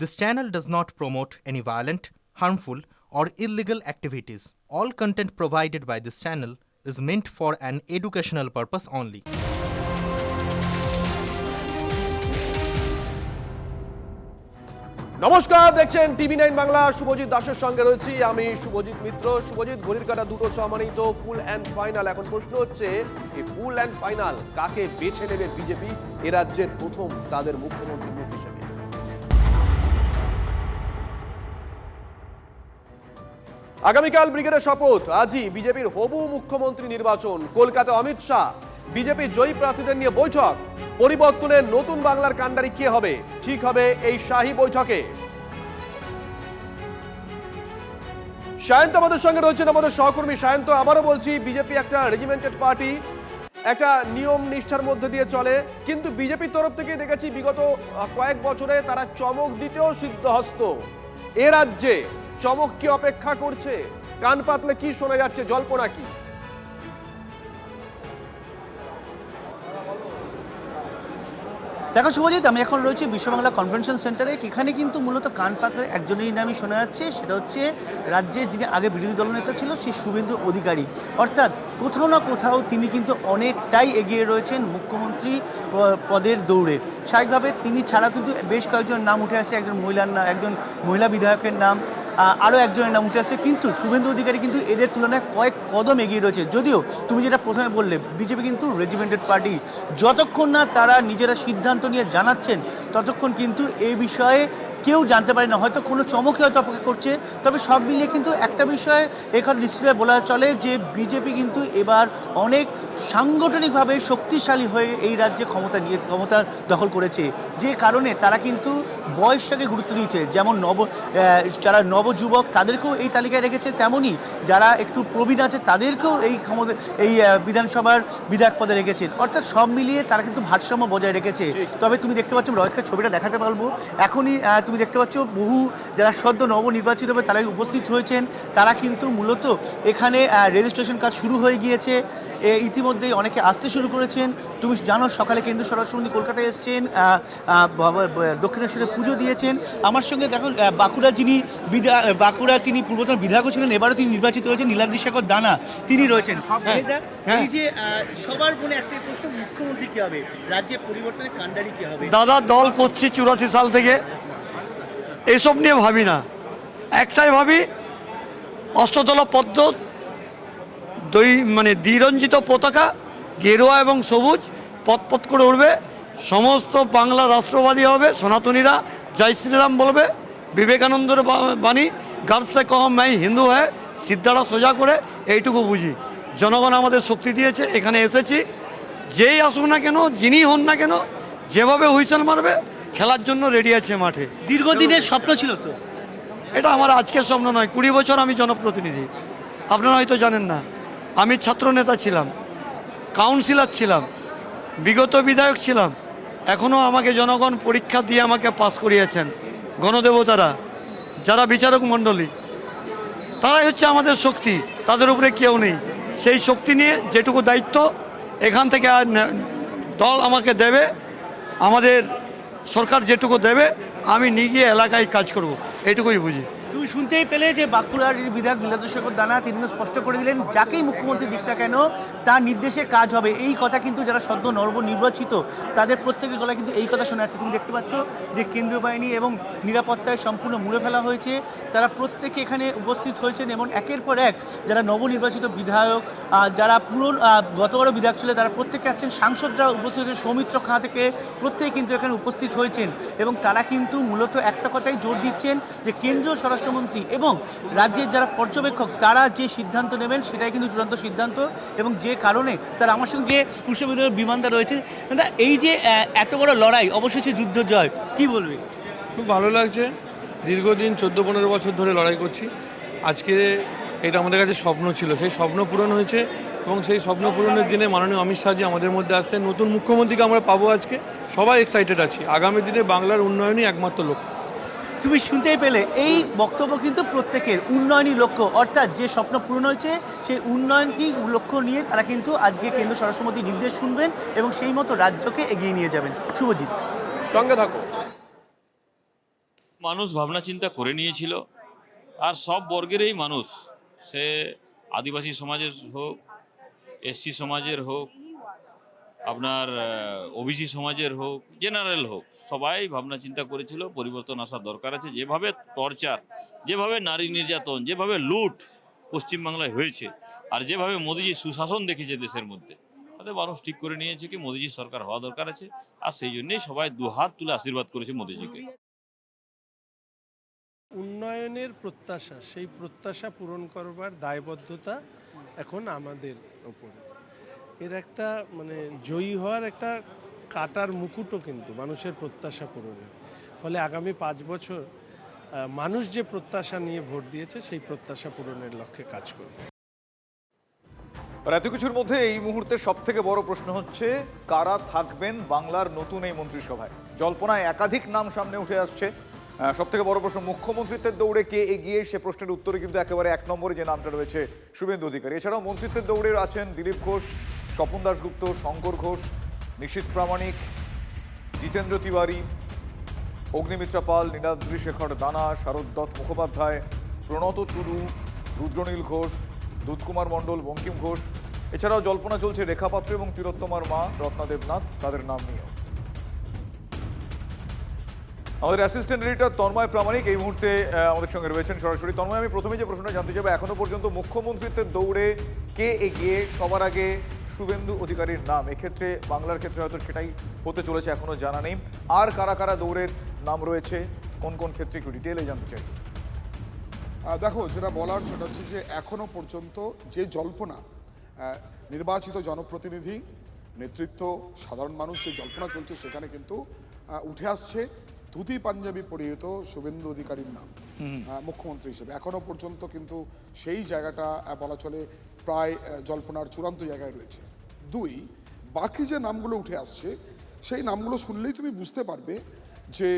This channel does not promote any violent, harmful, or illegal activities. All content provided by this channel is meant for an educational purpose only. নমস্কার, দেখছেন টিভি9 বাংলা। শুভজিৎ দাসের সঙ্গে রয়েছি আমি, শুভজিৎ মিত্র। শুভজিৎ, ঘড়ির কাঁটা দুটো ছোঁয়া মানেই তো ফুল অ্যান্ড ফাইনাল। এখন প্রশ্ন হচ্ছে, এই ফুল অ্যান্ড ফাইনাল কাকে বেছে নেবে বিজেপি এ রাজ্যের প্রথম তাদের মুখ্যমন্ত্রী মুখ হিসেবে? আগামীকাল ব্রিগেডের শপথ, আজই বিজেপির হবু মুখ্যমন্ত্রী নির্বাচন। কলকাতা অমিত শাহ, বিজেপি জয়ী প্রার্থীদের নিয়ে বৈঠক। পরিবর্তনের নতুন বাংলার কাণ্ডারি কে হবে ঠিক হবে এই শাহী বৈঠকে। সায়ন্ত আমাদের সঙ্গে রয়েছেন, আমাদের সহকর্মী। সায়ন্ত, আবারও বলছি, বিজেপি একটা রেজিমেন্টেড পার্টি, একটা নিয়ম নিষ্ঠার মধ্যে দিয়ে চলে, কিন্তু বিজেপির তরফ থেকে দেখেছি বিগত কয়েক বছরে তারা চমক দিতেও সিদ্ধহস্ত। এ রাজ্যে চমক কি অপেক্ষা করছে? কান পাতলে কি শোনা যাচ্ছে, জল্পনা কি? দেখো শুভজিৎ, আমি এখন রয়েছে বিশ্ববাংলা কনভেনশন সেন্টারে। এখানে কিন্তু মূলত কান পাতলে একজনের নামই শোনা যাচ্ছে, সেটা হচ্ছে রাজ্যের যিনি আগে বিরোধী দলনেতা ছিল, সেই শুভেন্দু অধিকারী। অর্থাৎ কোথাও না কোথাও তিনি কিন্তু অনেকটাই এগিয়ে রয়েছেন মুখ্যমন্ত্রী পদের দৌড়ে। স্বাভাবিকভাবে তিনি ছাড়া কিন্তু বেশ কয়েকজন নাম উঠে আসে, একজন মহিলা বিধায়কের নাম, আরও একজনের নাম উঠে আসছে, কিন্তু শুভেন্দু অধিকারী কিন্তু এদের তুলনায় কয়েক কদম এগিয়ে রয়েছে। যদিও তুমি যেটা প্রথমে বললে, বিজেপি কিন্তু রেজিমেন্টেড পার্টি, যতক্ষণ না তারা নিজেরা সিদ্ধান্ত নিয়ে জানাচ্ছেন ততক্ষণ কিন্তু এই বিষয়ে কেউ জানতে পারে না। হয়তো কোনো চমকে হয়তো অপেক্ষা করছে, তবে সব মিলিয়ে কিন্তু একটা বিষয়ে এখন নিশ্চিতভাবে বলা চলে যে বিজেপি কিন্তু এবার অনেক সাংগঠনিকভাবে শক্তিশালী হয়ে এই রাজ্যে ক্ষমতা দখল করেছে, যে কারণে তারা কিন্তু বয়সটাকে গুরুত্ব দিয়েছে। যেমন যারা নবযুবক তাদেরকেও এই তালিকায় রেখেছে, তেমনই যারা একটু প্রবীণ আছে তাদেরকেও এই বিধানসভার বিধায়ক পদে রেখেছেন। অর্থাৎ সব মিলিয়ে তারা কিন্তু ভারসাম্য বজায় রেখেছে। তবে তুমি দেখতে পাচ্ছ, রয়েতকে ছবিটা দেখাতে পারবো এখনই, তুমি দেখতে পাচ্ছ বহু যারা সদ্য নবনির্বাচিত হবে তারাই উপস্থিত হয়েছেন। তারা কিন্তু মূলত এখানে রেজিস্ট্রেশন কাজ শুরু হয়ে গিয়েছে, ইতিমধ্যেই অনেকে আসতে শুরু করেছেন। তুমি জানো, সকালে কেন্দ্রীয় স্বরাষ্ট্রমন্ত্রী কলকাতায় এসেছেন, দক্ষিণেশ্বরে পুজো দিয়েছেন। আমার সঙ্গে দেখো বাঁকুড়া তিনি পূর্বতন বিধায়ক ছিলেন, এবারও তিনি নির্বাচিত হয়েছেন, নীলাদ্রি শেখর দানা তিনি রয়েছেন। এই যে সবার মনে একটাই প্রশ্ন, মুখ্যমন্ত্রী কি হবে, রাজ্যে পরিবর্তনের কাণ্ডারি কি হবে? দাদা, দল করছি 84 সাল থেকে, এসব নিয়ে ভাবি না। একটাই ভাবি, অষ্টদল পদ্ম দ্বিরঞ্জিত পতাকা গেরুয়া এবং সবুজ পথ করে উঠবে। সমস্ত বাংলা রাষ্ট্রবাদী হবে, সনাতনীরা জয় শ্রীরাম বলবে, বিবেকানন্দের বাণী গার্ভ সে কহ मैं হিন্দু হ্যাঁ, সিদ্ধারা সোজা করে এইটুকু বুঝি। জনগণ আমাদের শক্তি দিয়েছে, এখানে এসেছি। যেই আসুক না কেন, যিনি হন না কেন, যেভাবে হুইসেল মারবে, খেলার জন্য রেডি আছে মাঠে। দীর্ঘদিনের স্বপ্ন ছিল তো এটা আমার আজকের স্বপ্ন নয়, 20 বছর আমি জনপ্রতিনিধি। আপনারা হয়তো জানেন না, আমি ছাত্র নেতা ছিলাম, কাউন্সিলর ছিলাম, বিগত বিধায়ক ছিলাম। এখনও আমাকে জনগণ পরীক্ষা দিয়ে আমাকে পাস করিয়েছেন। গণদেবতারা, যারা বিচারক মণ্ডলী, তারাই হচ্ছে আমাদের শক্তি, তাদের উপরে কেউ নেই। সেই শক্তি নিয়ে যেটুকু দায়িত্ব এখান থেকে দল আমাকে দেবে, আমাদের সরকার যেটুকু দেবে, আমি নিজে এলাকায় কাজ করব, এটুকুই বুঝি। তুমি শুনতেই পেলে যে বাঁকুড়ার বিধায়ক নীলাদ্রি শেখর দানা তিনি স্পষ্ট করে দিলেন, যাকেই মুখ্যমন্ত্রী দিকটা কেন তার নির্দেশে কাজ হবে। এই কথা কিন্তু যারা সদ্য নবনির্বাচিত তাদের প্রত্যেকের গলা কিন্তু এই কথা শোনা যাচ্ছে। তুমি দেখতে পাচ্ছ যে কেন্দ্রীয় বাহিনী এবং নিরাপত্তায় সম্পূর্ণ মুড়ে ফেলা হয়েছে। তারা প্রত্যেকে এখানে উপস্থিত হয়েছেন এবং একের পর এক যারা নবনির্বাচিত বিধায়ক, যারা গতবারও বিধায়ক ছিল, তারা প্রত্যেকে আসছেন। সাংসদরা উপস্থিত হয়েছে, সৌমিত্র খাঁ থেকে প্রত্যেকে কিন্তু এখানে উপস্থিত হয়েছেন এবং তারা কিন্তু মূলত একটা কথাই জোর দিচ্ছেন যে কেন্দ্রীয় স্বরাষ্ট্রমন্ত্রী এবং রাজ্যের যারা পর্যবেক্ষক তারা যে সিদ্ধান্ত নেবেন সেটাই কিন্তু চূড়ান্ত সিদ্ধান্ত, এবং যে কারণে তারা আমার সঙ্গে পুষ্পবিনোদ বিমানদা রয়েছে। এই যে এত বড় লড়াই, অবশেষে যুদ্ধ জয়, কি বলবে? খুব ভালো লাগছে। দীর্ঘদিন 14-15 বছর ধরে লড়াই করছি। আজকে এটা আমাদের কাছে স্বপ্ন ছিল, সেই স্বপ্ন পূরণ হয়েছে এবং সেই স্বপ্ন পূরণের দিনে মাননীয় অমিত শাহজি আমাদের মধ্যে আসছেন। নতুন মুখ্যমন্ত্রীকে আমরা পাবো আজকে, সবাই এক্সাইটেড আছি। আগামী দিনে বাংলার উন্নয়নই একমাত্র লক্ষ্য। তুমি শুনতেই পেলে, এই বক্তব্য কিন্তু প্রত্যেকের উন্নয়নই লক্ষ্য, অর্থাৎ যে স্বপ্ন পূরণ হয়েছে সেই উন্নয়নকেই লক্ষ্য নিয়ে তারা কিন্তু আজকে কেন্দ্র স্বরাষ্ট্রমন্ত্রীর নির্দেশ শুনবেন এবং সেই মতো রাজ্যকে এগিয়ে নিয়ে যাবেন। শুভজিৎ, সঙ্গে থাকো। মানুষ ভাবনা চিন্তা করে নিয়েছিল, আর সব বর্গেরই মানুষ, সে আদিবাসী সমাজের হোক, এসসি সমাজের হোক, আপনার ওবিসি সমাজের হোক, জেনারেল হোক, সবাই ভাবনা চিন্তা করেছিল পরিবর্তন আসার দরকার আছে। যেভাবে টর্চার, যেভাবে নারী নির্যাতন, যেভাবে লুট পশ্চিমবাংলায় হয়েছে, আর যেভাবে মোদিজি সুশাসন দেখেছে দেশের মধ্যে, তাতে মানুষ ঠিক করে নিয়েছে কি মোদিজির সরকার হওয়া দরকার আছে। আর সেই জন্যই সবাই দুহাত তুলে আশীর্বাদ করেছে মোদিজিকে। উন্নয়নের প্রত্যাশা, সেই প্রত্যাশা পূরণ করবার দায়বদ্ধতা এখন আমাদের ওপরে। এর একটা জয়ী হওয়ার একটা কাটার মুকুটও কিন্তু মানুষের প্রত্যাশা পূরণের। ফলে আগামী 5 বছর মানুষ যে প্রত্যাশা নিয়ে ভোট দিয়েছে সেই প্রত্যাশা পূরণের লক্ষ্যে কাজ করবে। আর এত কিছুর মধ্যে এই মুহূর্তে সব থেকে বড় প্রশ্ন হচ্ছে কারা থাকবেন বাংলার নতুন এই মন্ত্রিসভায়। জল্পনায় একাধিক নাম সামনে উঠে আসছে। সব থেকে বড় প্রশ্ন, মুখ্যমন্ত্রিত্বের দৌড়ে কে এগিয়ে, সে প্রশ্নের উত্তরে কিন্তু একেবারে 1 নম্বরে যে নামটা রয়েছে শুভেন্দু অধিকারী। এছাড়াও মন্ত্রিত্বের দৌড়ে আছেন দিলীপ ঘোষ, স্বপন দাশগুপ্ত, শঙ্কর ঘোষ, নিশীথ প্রামাণিক, জিতেন্দ্র তিওয়ারি, অগ্নিমিত্রা পাল, নীলাদ্রি শেখর দানা, শারদ দত্ত মুখোপাধ্যায়, প্রণত টুডু, রুদ্রনীল ঘোষ, দুধকুমার মণ্ডল, বঙ্কিম ঘোষ। এছাড়াও জল্পনা চলছে রেখা পাত্র এবং তিলোত্তমার মা রত্না দেবনাথ, তাদের নাম নিয়েও। আমাদের অ্যাসিস্ট্যান্ট এডিটর তন্ময় প্রামাণিক এই মুহূর্তে আমাদের সঙ্গে রয়েছেন সরাসরি। তন্ময়, আমি প্রথমে যে প্রশ্নটা জানতে চাইবো, এখনো পর্যন্ত মুখ্যমন্ত্রিত্বের দৌড়ে কে এগিয়ে? সবার আগে শুভেন্দু অধিকারীর নাম, এক্ষেত্রে বাংলার ক্ষেত্রে হয়তো সেটাই হতে চলেছে, এখনো জানা নেই। আর কারা কারা দৌড়ের নাম রয়েছে, কোন কোন ক্ষেত্রে একটু ডিটেলে জানতে চাই। দেখো, যেটা বলার সেটা হচ্ছে যে এখনো পর্যন্ত যে জল্পনা, নির্বাচিত জনপ্রতিনিধি, নেতৃত্ব, সাধারণ মানুষ যে জল্পনা চলছে, সেখানে কিন্তু উঠে আসছে ধুতি পাঞ্জাবি পরিহিত শুভেন্দু অধিকারীর নাম মুখ্যমন্ত্রী হিসেবে। এখনো পর্যন্ত কিন্তু সেই জায়গাটা বলা চলে প্রায় জল্পনার চূড়ান্ত জায়গায় রয়েছে। 2, বাকি যে নামগুলো উঠে আসছে সেই নামগুলো শুনলেই তুমি বুঝতে পারবে যে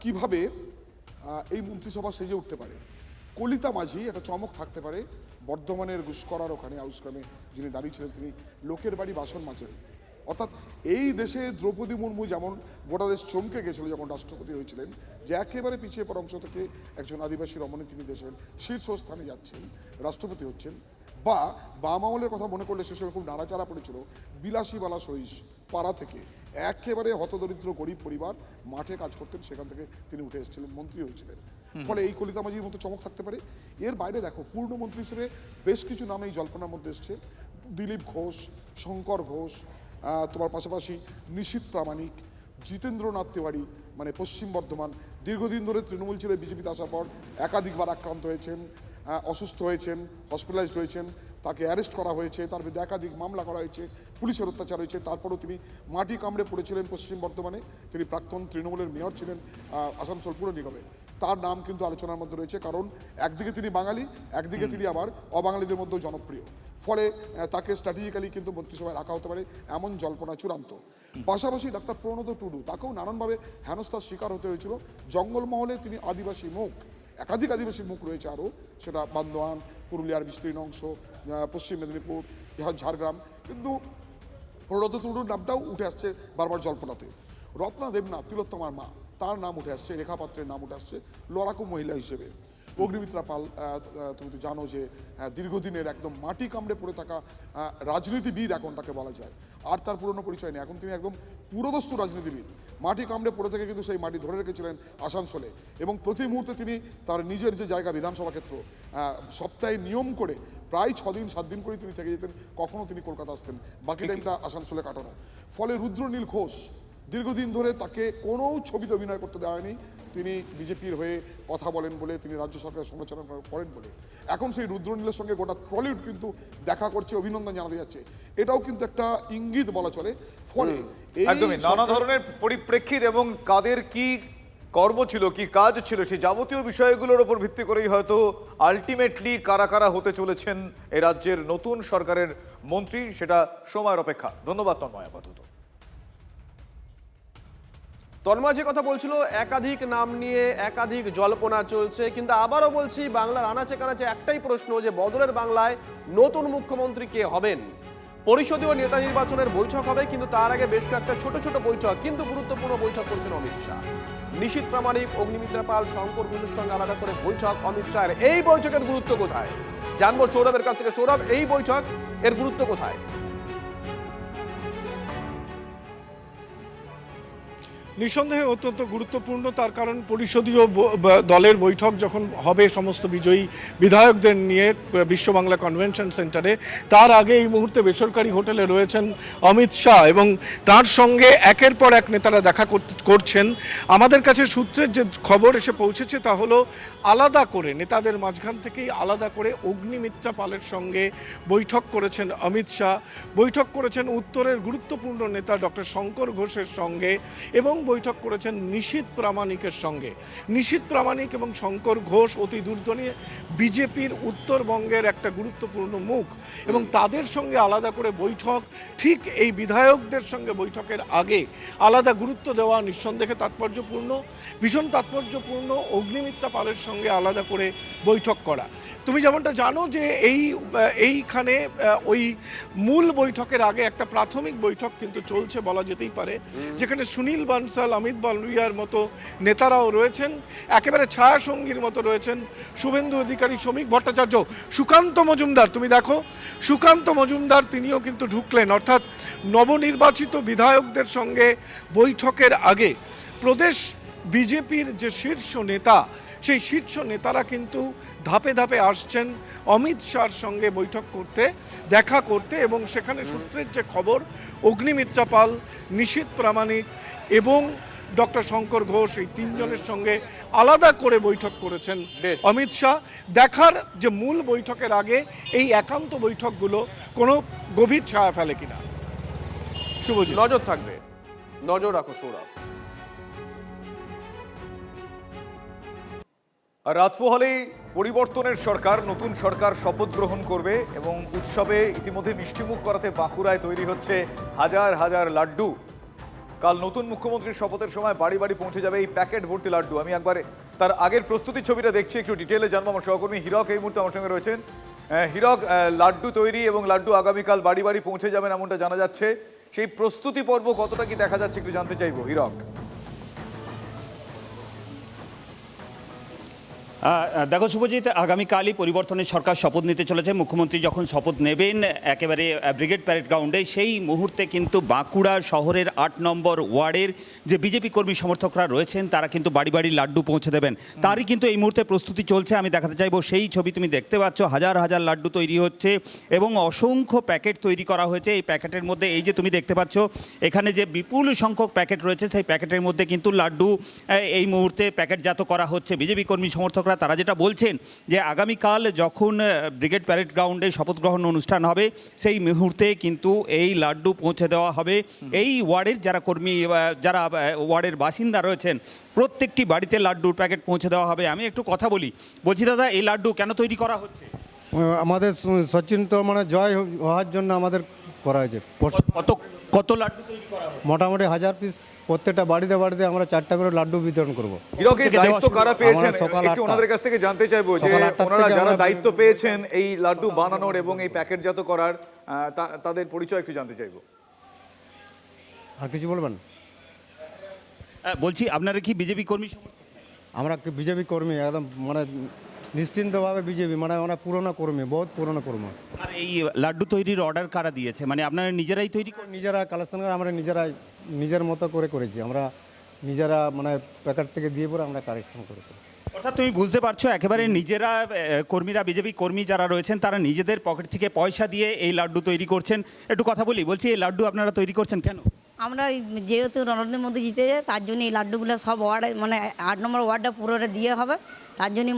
কিভাবে এই মন্ত্রিসভা সেজে উঠতে পারে। কলিতা মাঝি একটা চমক থাকতে পারে। বর্ধমানের গুসকরার ওখানে আউসগ্রামে যিনি দাঁড়িয়েছিলেন, তিনি লোকের বাড়ি বাসন মাজেন। অর্থাৎ এই দেশে দ্রৌপদী মুর্মু যেমন গোটা দেশ চমকে গেছিল যখন রাষ্ট্রপতি হয়েছিলেন, যে একেবারে পিছিয়ে পড়া অংশ থেকে একজন আদিবাসী রমণী তিনি দেশের শীর্ষস্থানে যাচ্ছেন, রাষ্ট্রপতি হচ্ছেন। বা বাম আমলের কথা মনে করলে সে সময় খুব নাড়াচাড়া পড়েছিল বিলাসীবালা সহিস পাড়া থেকে, একেবারে হতদরিদ্র গরিব পরিবার, মাঠে কাজ করতেন, সেখান থেকে তিনি উঠে এসেছিলেন, মন্ত্রী হয়েছিলেন। ফলে এই কলিতা মাঝির মতো চমক থাকতে পারে। এর বাইরে দেখো, পূর্ণমন্ত্রী হিসেবে বেশ কিছু নাম এই জল্পনার মধ্যে এসছে। দিলীপ ঘোষ, শঙ্কর ঘোষ, তোমার পাশাপাশি নিশীথ প্রামাণিক, জিতেন্দ্রনাথ তিওয়ারি, পশ্চিম বর্ধমান, দীর্ঘদিন ধরে তৃণমূল ছেড়ে বিজেপিতে আসার পর একাধিকবার আক্রান্ত হয়েছেন, অসুস্থ হয়েছেন, হসপিটালাইজড হয়েছেন, তাকে অ্যারেস্ট করা হয়েছে, তার বিরুদ্ধে একাধিক মামলা করা হয়েছে, পুলিশের অত্যাচার হয়েছে। তারপরেও তিনি মাটি কামড়ে পড়েছিলেন পশ্চিম বর্ধমানে। তিনি প্রাক্তন তৃণমূলের মেয়র ছিলেন আসানসোল পুর নিগমে। তার নাম কিন্তু আলোচনার মধ্যে রয়েছে, কারণ একদিকে তিনি বাঙালি, একদিকে তিনি আবার অবাঙালিদের মধ্যেও জনপ্রিয়। ফলে তাকে স্ট্র্যাটেজিক্যালি কিন্তু মন্ত্রিসভায় রাখা হতে পারে, এমন জল্পনা চূড়ান্ত। পাশাপাশি ডাক্তার প্রণত টুডু, তাকেও নানানভাবে হেনস্থার শিকার হতে হয়েছিল। জঙ্গলমহলে তিনি আদিবাসী মুখ, একাধিক আদিবাসী মুখ রয়েছে আরও, সেটা বান্দোয়ান, পুরুলিয়ার বিস্তীর্ণ অংশ, পশ্চিম মেদিনীপুর, ঝাড়গ্রাম। কিন্তু প্রণত টুডুর নামটাও উঠে আসছে বারবার জল্পনাতে। রত্না দেবনাথ, তিলোত্তমার মা, তার নাম উঠে আসছে, রেখা পাত্রের নাম উঠে আসছে লড়াকু মহিলা হিসেবে। অগ্নিমিত্রা পাল, তুমি তো জানো যে দীর্ঘদিনের একদম মাটি কামড়ে পড়ে থাকা রাজনীতিবিদ এখন তাকে বলা যায়। আর তার পুরনো পরিচয় নেই, এখন তিনি একদম পুরোদস্তু রাজনীতিবিদ। মাটি কামড়ে পড়ে থেকে কিন্তু সেই মাটি ধরে রেখেছিলেন আসানসোলে, এবং প্রতি মুহূর্তে তিনি তার নিজের যে জায়গা বিধানসভা ক্ষেত্র, সপ্তাহে নিয়ম করে প্রায় 6 দিন 7 দিন করে তিনি থেকে যেতেন। কখনও তিনি কলকাতা আসতেন, বাকি টাইমটা আসানসোলে কাটানো। ফলে রুদ্রনীল ঘোষ, দীর্ঘদিন ধরে তাকে কোনো ছবিতে অভিনয় করতে দেওয়া হয়নি। তিনি বিজেপির হয়ে কথা বলেন বলে, তিনি রাজ্য সরকারের সমালোচনা করেন বলে এখন সেই রুদ্রনীলের সঙ্গে গোটা টলিউড কিন্তু দেখা করছে, অভিনন্দন জানাতে যাচ্ছে। এটাও কিন্তু একটা ইঙ্গিত বলা চলে। ফলে একদমই নানা ধরনের পরিপ্রেক্ষিত এবং কাদের কি কর্ম ছিল, কি কাজ ছিল, সেই যাবতীয় বিষয়গুলোর উপর ভিত্তি করেই হয়তো আলটিমেটলি কারা কারা হতে চলেছেন এই রাজ্যের নতুন সরকারের মন্ত্রী, সেটা সময়ের অপেক্ষা। ধন্যবাদ তন্ময়। আপাতত তন্ময় যে কথা বলছিল, একাধিক নাম নিয়ে একাধিক জল্পনা চলছে, কিন্তু আবারও বলছি, বাংলার আনাচে কানাচে একটাই প্রশ্ন, যে বদলের বাংলায় নতুন মুখ্যমন্ত্রী কে হবেন। পরিষদীয় নেতা নির্বাচনের বৈঠক হবে, কিন্তু তার আগে বেশ কয়েকটা ছোট ছোট বৈঠক, কিন্তু গুরুত্বপূর্ণ বৈঠক করছেন অমিত শাহ। নিশীথ প্রামাণিক, অগ্নিমিত্রা পাল, শঙ্কর ঘোষের সঙ্গে আলাদা করে বৈঠক অমিত শাহের। এই বৈঠকের গুরুত্ব কোথায় জানবো সৌরভের কাছ থেকে। সৌরভ, এই বৈঠক এর গুরুত্ব কোথায়? নিঃসন্দেহে অত্যন্ত গুরুত্বপূর্ণ, তার কারণ পরিষদীয় দলের বৈঠক যখন হবে সমস্ত বিজয়ী বিধায়কদের নিয়ে বিশ্ব বাংলা কনভেনশন সেন্টারে, তার আগে এই মুহূর্তে বেসরকারি হোটেলে রয়েছেন অমিত শাহ এবং তার সঙ্গে একের পর এক নেতারা দেখা করছেন। আমাদের কাছে সূত্রের যে খবর এসে পৌঁছেছে তা হলো আলাদা করে নেতাদের মাঝখান থেকেই আলাদা করে অগ্নিমিত্রা পালের সঙ্গে বৈঠক করেছেন অমিত শাহ, বৈঠক করেছেন উত্তরের গুরুত্বপূর্ণ নেতা ডক্টর শঙ্কর ঘোষের সঙ্গে এবং বৈঠক করেছেন নিশীথ প্রামাণিকের সঙ্গে। নিশীথ প্রামাণিক এবং শঙ্কর ঘোষ অতি দূরদর্শী বিজেপির উত্তরবঙ্গের একটা গুরুত্বপূর্ণ মুখ এবং তাদের সঙ্গে আলাদা করে বৈঠক, ঠিক এই বিধায়কদের সঙ্গে বৈঠকের আগে আলাদা গুরুত্ব দেওয়া নিঃসন্দেহে তাৎপর্যপূর্ণ, ভীষণ তাৎপর্যপূর্ণ অগ্নিমিত্রা পালের সঙ্গে আলাদা করে বৈঠক করা। তুমি যেমনটা জানো যে এইখানে ওই মূল বৈঠকের আগে একটা প্রাথমিক বৈঠক কিন্তু চলছে বলা যেতেই পারে, যেখানে সুনীল বানসাল, অমিত বালুরিয়ার মতো নেতারাও রয়েছেন, একেবারে ছায়া সঙ্গীর মতো রয়েছেন শুভেন্দু অধিকারী, শ্রমিক ভট্টাচার্য, সুকান্ত মজুমদার। তুমি দেখো সুকান্ত মজুমদার তিনিও কিন্তু ঢুকলেন, অর্থাৎ নবনির্বাচিত বিধায়কদের সঙ্গে বৈঠকের আগে প্রদেশ বিজেপির যে শীর্ষ নেতা, সেই শীর্ষ নেতারা কিন্তু ধাপে ধাপে আসছেন অমিত শাহর সঙ্গে বৈঠক করতে, দেখা করতে, এবং সেখানে সূত্রের যে খবর অগ্নিমিত্রা পাল, নিশীথ প্রামাণিক এবং ডক্টর শঙ্কর ঘোষ এই তিনজনের সঙ্গে আলাদা করে বৈঠক করেছেন অমিত শাহ। দেখার যে মূল বৈঠকের আগে এই একান্ত বৈঠকগুলো কোনো গভীর ছায়া ফেলে কিনা। শুভজিৎ, নজর থাকবে, নজর রাখো সৌরভ। রাত পোহালেই পরিবর্তনের সরকার, নতুন সরকার শপথ গ্রহণ করবে এবং উৎসবে ইতিমধ্যে মিষ্টিমুখ করাতে বাঁকুড়ায় তৈরি হচ্ছে হাজার হাজার লাড্ডু। কাল নতুন মুখ্যমন্ত্রীর শপথের সময় বাড়ি বাড়ি পৌঁছে যাবে এই প্যাকেট ভর্তি লাড্ডু। আমি একবারে তার আগের প্রস্তুতির ছবিটা দেখছি, একটু ডিটেলে জানবো। আমার সহকর্মী হীরক এই মুহূর্তে আমার সঙ্গে রয়েছেন। হীরক, লাড্ডু তৈরি এবং লাড্ডু আগামীকাল বাড়ি বাড়ি পৌঁছে যাবেন এমনটা জানা যাচ্ছে, সেই প্রস্তুতি পর্ব কতটা কি দেখা যাচ্ছে একটু জানতে চাইবো হীরক। দেখো শুভজিৎ, আগামীকালই পরিবর্তনের সরকার শপথ নিতে চলেছে। মুখ্যমন্ত্রী যখন শপথ নেবেন একেবারে ব্রিগেড প্যারেড গ্রাউন্ডে, সেই মুহূর্তে কিন্তু বাঁকুড়া শহরের ৮ নম্বর ওয়ার্ডের যে বিজেপি কর্মী সমর্থকরা রয়েছেন তারা কিন্তু বাড়ি বাড়ি লাড্ডু পৌঁছে দেবেন। তারই কিন্তু এই মুহূর্তে প্রস্তুতি চলছে। আমি দেখাতে চাইবো সেই ছবি, তুমি দেখতে পাচ্ছ হাজার হাজার লাড্ডু তৈরি হচ্ছে এবং অসংখ্য প্যাকেট তৈরি করা হয়েছে। এই প্যাকেটের মধ্যে এই যে তুমি দেখতে পাচ্ছ এখানে যে বিপুল সংখ্যক প্যাকেট রয়েছে, সেই প্যাকেটের মধ্যে কিন্তু লাড্ডু এই মুহূর্তে প্যাকেটজাত করা হচ্ছে। বিজেপি কর্মী সমর্থকরা তারা যেটা বলছেন যে আগামীকাল যখন ব্রিগেড প্যারেড গ্রাউন্ডে শপথ গ্রহণ অনুষ্ঠান হবে সেই মুহূর্তে কিন্তু এই লাড্ডু পৌঁছে দেওয়া হবে এই ওয়ার্ডের যারা কর্মী, যারা ওয়ার্ডের বাসিন্দা রয়েছেন প্রত্যেকটি বাড়িতে লাড্ডুর প্যাকেট পৌঁছে দেওয়া হবে। আমি একটু কথা বলছি দাদা, এই লাড্ডু কেন তৈরি করা হচ্ছে? আমাদের সচিন তো মানে জয় হওয়ার জন্য আমাদের করা হয়েছে। কত লাড্ডু তৈরি করা হবে? মোটামুটি 1000 পিস, প্রত্যেকটা বাড়িতে বাড়িতে আমরা 4টা করে লাড্ডু বিতরণ করবো। হীরক, এই দায়িত্ব কারা পেয়েছেন একটু ওনাদের কাছ থেকে জানতে চাইবো, যে ওনারা যারা দায়িত্ব পেয়েছেন এই লাড্ডু বানানোর এবং এই প্যাকেটজাত করার, তাদের পরিচয় একটু জানতে চাইবো। আর কিছু বলবেন? বলছি আপনারা কি বিজেপি কর্মী? আমরা বিজেপি কর্মী, একদম মানে নিশ্চিন্তভাবে বিজেপি, মানে আমরা পুরনো কর্মী, বহুত পুরনো কর্মী। আর এই লাড্ডু তৈরির অর্ডার কারা দিয়েছে? মানে আপনারা নিজেরাই তৈরি করেন? নিজেরা কালেকশন করে আমরা নিজেরাই নিজের মতো করে করেছি। আমরা নিজেরা মানে প্যাকেট থেকে দিয়ে পরে আমরা কালেকশন করেছি। অর্থাৎ তুমি বুঝতে পারছো একেবারে নিজেরা কর্মীরা, বিজেপি কর্মী যারা রয়েছেন তারা নিজেদের পকেট থেকে পয়সা দিয়ে এই লাড্ডু তৈরি করছেন। একটু কথা বলছি এই লাড্ডু আপনারা তৈরি করছেন কেন? আমরা যেহেতু নরেন্দ্র মোদী জিতে যায় তার জন্য এই লাড্ডুগুলো সব ওয়ার্ডে, মানে 8 নম্বর ওয়ার্ডটা পুরোটা দিয়ে হবে। তার জন্য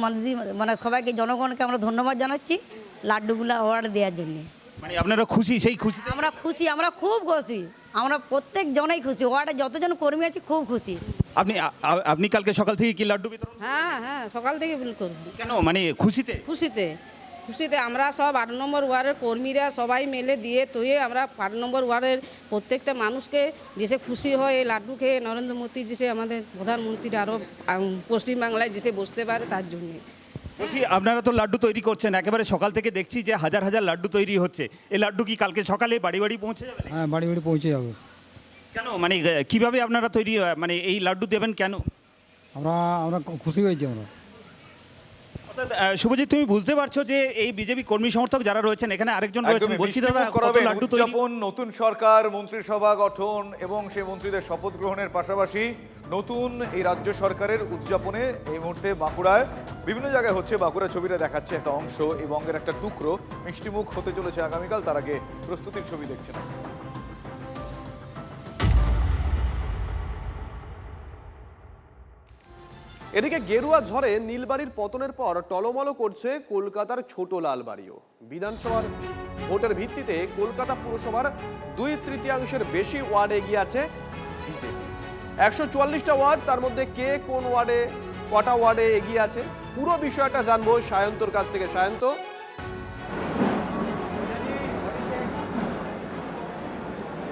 মানে সবাইকে, জনগণকে আমরা ধন্যবাদ জানাচ্ছি লাড্ডুগুলো ওয়ার্ডে দেওয়ার জন্য। মানে আপনারা খুশি? সেই খুশি আমরা খুশি, আমরা খুব খুশি, আমরা প্রত্যেক জনেই খুশি, ওয়ার্ডে যতজন কর্মী আছি খুব খুশি। আপনি কালকে সকাল থেকে কি লাড্ডু বিতরণ? হ্যাঁ, সকাল থেকে করব। কেন, মানে খুশিতে? খুশিতে আমরা সব 8 নম্বর ওয়ার্ডের কর্মীরা সবাই মিলে দিয়ে তৈয়ে আমরা 8 নম্বর ওয়ার্ডের প্রত্যেকটা মানুষকে যেসে খুশি হয় এই লাড্ডু খেয়ে, নরেন্দ্র মোদী যেসে আমাদের প্রধানমন্ত্রীরা আরও পশ্চিমবাংলায় যেসে বসতে পারে তার জন্যে। বলছি আপনারা তো লাড্ডু তৈরি করছেন, একেবারে সকাল থেকে দেখছি যে হাজার হাজার লাড্ডু তৈরি হচ্ছে। এই লাড্ডু কি কালকে সকালে বাড়ি বাড়ি পৌঁছে যাবে? হ্যাঁ, বাড়ি বাড়ি পৌঁছে যাবে। কেন, মানে কিভাবে আপনারা তৈরি, মানে এই লাড্ডু দেবেন কেন? আমরা খুশি হয়েছি আমরা। অর্থাৎ শুভজিৎ, তুমি বুঝতে পারছো যে এই বিজেপি কর্মী সমর্থক যারা রয়েছেন এখানে আরেকজন রয়েছেন, একদমই বলছি দাদা মিষ্টিমুখ কত করাবেন লাড্ডু তৈরি? উদযাপন, নতুন সরকার, মন্ত্রিসভা গঠন এবং সেই মন্ত্রীদের শপথ গ্রহণের পাশাপাশি নতুন এই রাজ্য সরকারের উদযাপনে এই মুহূর্তে বাঁকুড়ায় বিভিন্ন জায়গায় হচ্ছে। বাঁকুড়া ছবিটা দেখাচ্ছে একটা অংশ, এই বঙ্গের একটা টুকরো মিষ্টিমুখ হতে চলেছে আগামীকাল। তার আগে প্রস্তুতির ছবি দেখছেন। এদিকে গেরুয়া ঝড়ে নীলবাড়ির পতনের পর টলমল করছে কলকাতার ছোট লালবাড়িও। বিধানসভার ভোটের ভিত্তিতে কলকাতা পুরসভার 2/3 বেশি ওয়ার্ড এগিয়ে আছে বিজেপি। 144টা ওয়ার্ড, তার মধ্যে কে কোন ওয়ার্ডে কটা ওয়ার্ডে এগিয়ে আছে পুরো বিষয়টা জানবো সায়ন্তর কাছ থেকে। সায়ন্ত,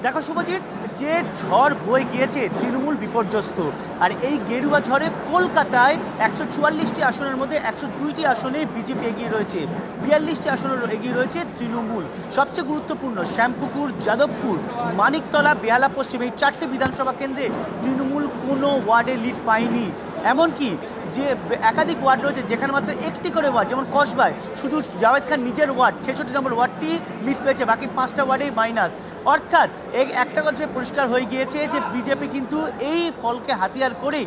দেখো শুভজিৎ, যে ঝড় বয়ে গিয়েছে তৃণমূল বিপর্যস্ত, আর এই গেরুয়া ঝড়ে কলকাতায় 144টি আসনের মধ্যে 102টি আসনে বিজেপি এগিয়ে রয়েছে, 42টি আসনে এগিয়ে রয়েছে তৃণমূল। সবচেয়ে গুরুত্বপূর্ণ শ্যামপুকুর, যাদবপুর, মানিকতলা, বেহালা পশ্চিম, এই 4টে বিধানসভা কেন্দ্রে তৃণমূল কোনো ওয়ার্ডে লিড পায়নি। এমনকি যে একাধিক ওয়ার্ড রয়েছে যেখানে মাত্র একটি করে ওয়ার্ড, যেমন কসবায় শুধু জাভেদ খান নিজের ওয়ার্ড 66 নম্বর ওয়ার্ডটি লিড পেয়েছে, বাকি 5টা ওয়ার্ডেই মাইনাস। অর্থাৎ এই একটা কথা পরিষ্কার হয়ে গিয়েছে যে বিজেপি কিন্তু এই ফলকে হাতিয়ার করেই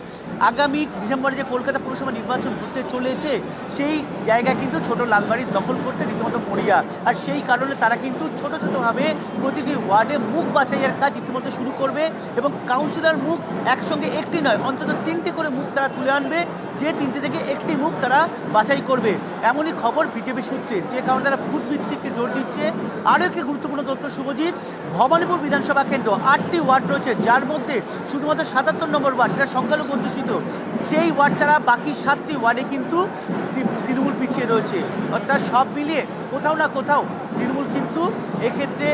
আগামী ডিসেম্বরে যে কলকাতা পুরসভা নির্বাচন হতে চলেছে সেই জায়গায় কিন্তু ছোট লালবাড়ির দখল করতে রীতিমতো মরিয়া। আর সেই কারণে তারা কিন্তু ছোট ছোটোভাবে প্রতিটি ওয়ার্ডে মুখ বাছাইয়ের কাজ ইতিমধ্যে শুরু করবে এবং কাউন্সিলর মুখ একসঙ্গে একটি নয়, অন্তত 3টি করে মুখ তারা তুলে আনবে, যে 3টে থেকে একটি মুখ তারা বাছাই করবে। এমনই খবর বিজেপি সূত্রে, যে কারণে তারা বুথ ভিত্তিককে জোর দিচ্ছে। আরও একটি গুরুত্বপূর্ণ তথ্য শুভজিৎ, ভবানীপুর বিধানসভা কেন্দ্র 8টি ওয়ার্ড রয়েছে, যার মধ্যে শুধুমাত্র 77 নম্বর ওয়ার্ড, এটা সংখ্যালঘু অধ্যুষিত, সেই ওয়ার্ড ছাড়া বাকি 7টি ওয়ার্ডে কিন্তু তৃণমূল পিছিয়ে রয়েছে। অর্থাৎ সব মিলিয়ে কোথাও না কোথাও তৃণমূল কিন্তু এক্ষেত্রে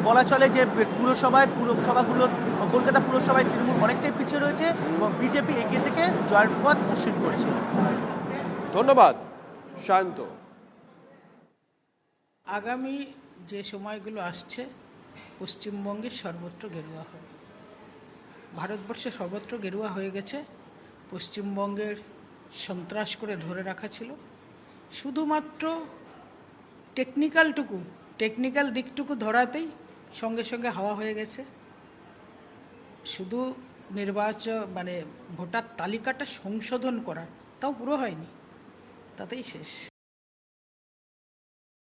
বলা চলে যে পুরসভাগুলো কলকাতা পুরসভায় তৃণমূল অনেকটাই পিছিয়ে রয়েছে এবং বিজেপি এগিয়ে থেকে জয়ের পথ মসৃণ করছে। ধন্যবাদ শান্ত। আগামী যে সময়গুলো আসছে পশ্চিমবঙ্গের সর্বত্র গেরুয়া হবে, ভারতবর্ষে সর্বত্র গেরুয়া হয়ে গেছে। পশ্চিমবঙ্গের সন্ত্রাস করে ধরে রাখা ছিল, শুধুমাত্র টেকনিক্যাল দিকটুকু ধরাতেই সঙ্গে সঙ্গে হাওয়া হয়ে গেছে। শুধু ভোটার তালিকাটা সংশোধন করা, তাও পুরো হয়নি, তাতেই শেষ।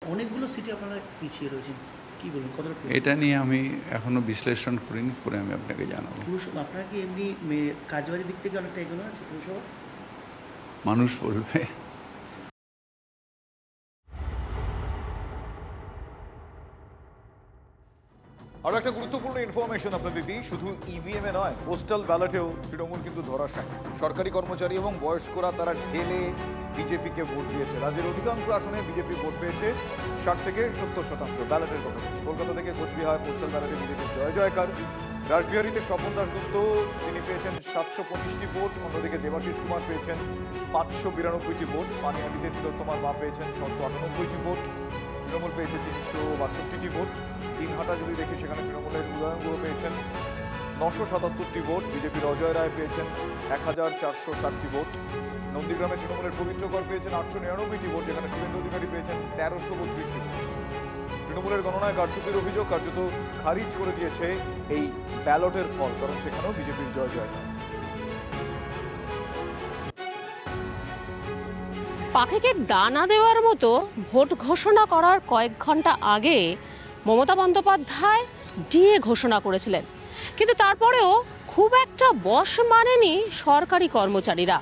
অনেকগুলো সিটি আপনারা পিছিয়ে রয়েছেন, কি বলুন? এটা নিয়ে আমি এখনো বিশ্লেষণ করিনি, করে আমি আপনাকে জানাবো। আপনারা কি এমনি কাজবাড়ির দিক থেকে অনেকটা এগোনো আছে পুরসভা? মানুষ বলবে। আরও একটা গুরুত্বপূর্ণ ইনফরমেশন আপনাদের দিই, শুধু ইভিএমে নয়, পোস্টাল ব্যালটেও তৃণমূল কিন্তু ধরাশায়ী। সরকারি কর্মচারী এবং বয়স্করা তারা ঢেলে বিজেপিকে ভোট দিয়েছে। রাজ্যের অধিকাংশ আসনে বিজেপি ভোট পেয়েছে, 60 থেকে 70% ব্যালটের কথা বলছি। কলকাতা থেকে কোচবিহার পোস্টাল ব্যালটে বিজেপির জয় জয়কার। রাসবিহারীতে স্বপন দাশগুপ্ত, তিনি পেয়েছেন 725টি ভোট, অন্যদিকে দেবাশিস কুমার পেয়েছেন 592টি ভোট। পানিহাটিতে তিলোত্তমার মা পেয়েছেন 698টি ভোট, তৃণমূল পেয়েছে 362টি ভোট। দিনহাটা যদি দেখি সেখানে তৃণমূলের উদয়ন গুহ পেয়েছেন 977টি ভোট, বিজেপির অজয় রায় পেয়েছেন 1460টি ভোট। নন্দীগ্রামে তৃণমূলের পবিত্র কর পেয়েছেন 899টি ভোট, যেখানে শুভেন্দু অধিকারী পেয়েছেন 1332টি ভোট। তৃণমূলের গণনায় কারচুপির অভিযোগ কার্যত খারিজ করে দিয়েছে এই ব্যালটের ফল, কারণ সেখানেও বিজেপির জয় জয়কার। পাখিকে দানা দেওয়ার মতো ভোট ঘোষণা করার কয়েক ঘন্টা আগে মমতা বন্দ্যোপাধ্যায় ডিএ ঘোষণা করেছিলেন, কিন্তু তারপরেও খুব একটা বশ মানেনি সরকারি কর্মচারীরা।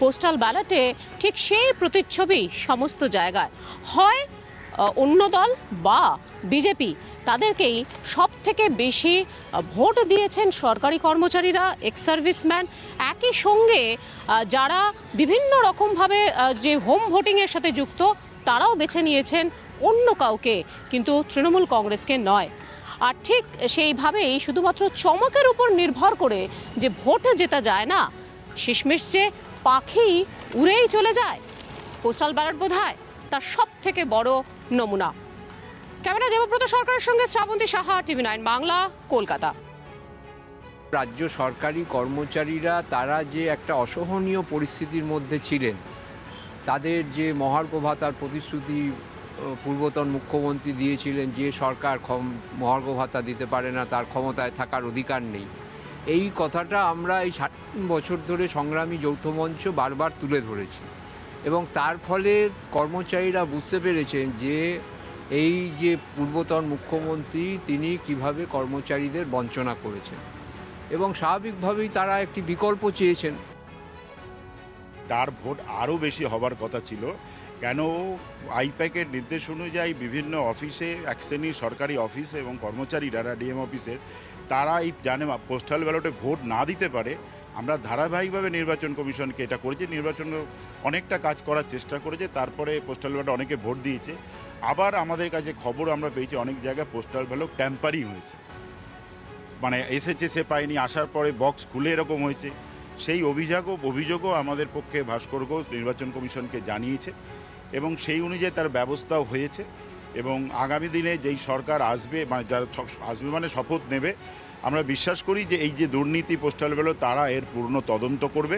পোস্টাল ব্যালটে ঠিক সেই প্রতিচ্ছবি সমস্ত জায়গায়, হয় অন্য দল বা বিজেপি, তাদেরকেই সব থেকে বেশি ভোট দিয়েছেন সরকারি কর্মচারীরা, এক্স সার্ভিসম্যান। একই সঙ্গে যারা বিভিন্ন রকমভাবে যে হোম ভোটিংয়ের সাথে যুক্ত, তারাও বেছে নিয়েছেন অন্য কাউকে, কিন্তু তৃণমূল কংগ্রেসকে নয়। আর ঠিক সেইভাবেই শুধুমাত্র চমকের উপর নির্ভর করে যে ভোট জেতা যায় না, শেষমেশ যে পাখি উড়েই চলে যায়, পোস্টাল ব্যালট বোধহয় তার সব থেকে বড় নমুনা। ক্যামেরা দেবব্রত সরকারের সঙ্গে শ্রাবন্তী সাহা, TV9 বাংলা, কলকাতা। রাজ্য সরকারি কর্মচারীরা তারা যে একটা অসহনীয় পরিস্থিতির মধ্যে ছিলেন, তাদের যে মহার্ঘ ভাতার প্রতিশ্রুতি পূর্বতন মুখ্যমন্ত্রী দিয়েছিলেন, যে সরকার মহার্ঘ ভাতা দিতে পারে না, তার ক্ষমতায় থাকার অধিকার নেই, এই কথাটা আমরা এই 3 বছর ধরে সংগ্রামী যৌথ মঞ্চ বারবার তুলে ধরেছি। এবং তার ফলে কর্মচারীরা বুঝতে পেরেছেন যে এই যে পূর্বতন মুখ্যমন্ত্রী তিনি কিভাবে কর্মচারীদের বঞ্চনা করেছেন, এবং স্বাভাবিকভাবেই তারা একটি বিকল্প চেয়েছেন। তার ভোট আরও বেশি হবার কথা ছিল, কেন আইপ্যাকের নির্দেশ অনুযায়ী বিভিন্ন অফিসে, এক শ্রেণীর সরকারি অফিসে এবং কর্মচারীরা ডিএম অফিসের তারা এই জানে পোস্টাল ব্যালটে ভোট না দিতে পারে। আমরা ধারাবাহিকভাবে নির্বাচন কমিশনকে এটা করেছি, নির্বাচন অনেকটা কাজ করার চেষ্টা করেছে, তারপরে পোস্টাল ব্যালটে অনেকে ভোট দিয়েছে। আবার আমাদের কাছে খবর আমরা পেয়েছি অনেক জায়গায় পোস্টাল ব্যালট ট্যাম্পারিং হয়েছে, মানে এসেছে সে পায়নি, আসার পরে বক্স খুলে এরকম হয়েছে। সেই অভিযোগও আমাদের পক্ষে ভাস্কর ঘোষ নির্বাচন কমিশনকে জানিয়েছে এবং সেই অনুযায়ী তার ব্যবস্থাও হয়েছে। এবং আগামী দিনে যেই সরকার আসবে, মানে যারা আসবে মানে শপথ নেবে, আমরা বিশ্বাস করি যে এই যে দুর্নীতি পোস্টাল ব্যালট তারা এর পূর্ণ তদন্ত করবে।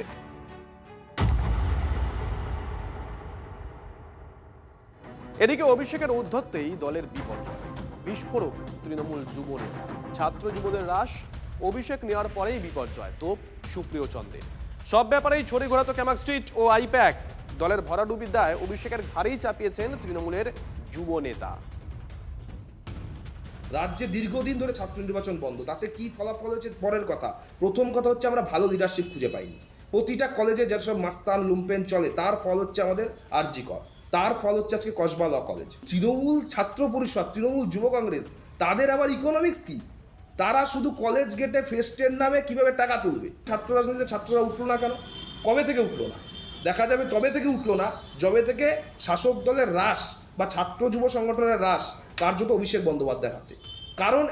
এদিকে অভিষেকের ঔদ্ধত্যেই দলের বিপর্যয়, বিস্ফোরক তৃণমূল যুব নেতা, ছাত্র যুবদের হ্রাস, অভিষেক নেওয়ার পরেই বিপর্যয় তোপ সুপ্রিয় চন্দ্রের। সব ব্যাপারেই ছড়ি ঘোরাতো ক্যামাক স্ট্রিট ও আইপ্যাক। দলের ভরাডুবির দায় অভিষেকের ঘাড়েই চাপিয়েছেন তৃণমূলের যুব নেতা। রাজ্যে দীর্ঘদিন ধরে ছাত্র নির্বাচন বন্ধ, তাতে কি ফলাফল হচ্ছে পরের কথা। প্রথম কথা হচ্ছে আমরা ভালো লিডারশিপ খুঁজে পাইনি। প্রতিটা কলেজে যেসব মাস্তান লুম্পেন চলে তার ফল হচ্ছে আমাদের আরজি কর, তার ফল হচ্ছে আজকে কসবা ল কলেজ। তৃণমূল ছাত্র পরিষদ, তৃণমূল যুব কংগ্রেস, তাদের আবার ইকোনমিক্স কি? তারা শুধু কলেজ গেটে ফেস্টের নামে কিভাবে টাকা তুলবে। ছাত্র রাজনীতিতে ছাত্ররা উঠলো না কেন? কবে থেকে উঠলো না? দেখা যাবে যবে থেকে উঠলো না, যবে থেকে শাসক দলের হ্রাস বা ছাত্র যুব সংগঠনের হ্রাস কার্যত অভিষেক বন্দ্যোপাধ্যায়ের হাতে। কারণ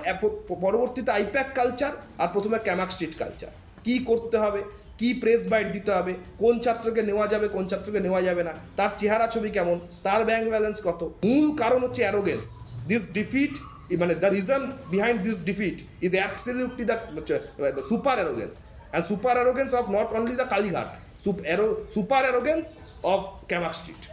পরবর্তীতে আইপ্যাক কালচার আর প্রথমে ক্যামাক স্ট্রিট কালচার। কি করতে হবে, কি প্রেস বাইট দিতে হবে, কোন ছাত্রকে নেওয়া যাবে, কোন ছাত্রকে নেওয়া যাবে না, তার চেহারা ছবি কেমন, তার ব্যাংক ব্যালেন্স কত। মূল কারণ হচ্ছে অ্যারোগেন্স। দিস ডিফিট, মানে the reason behind this defeat is absolutely the super arrogance, and super arrogance of not only the Kalighat, super arrogance of Camac street.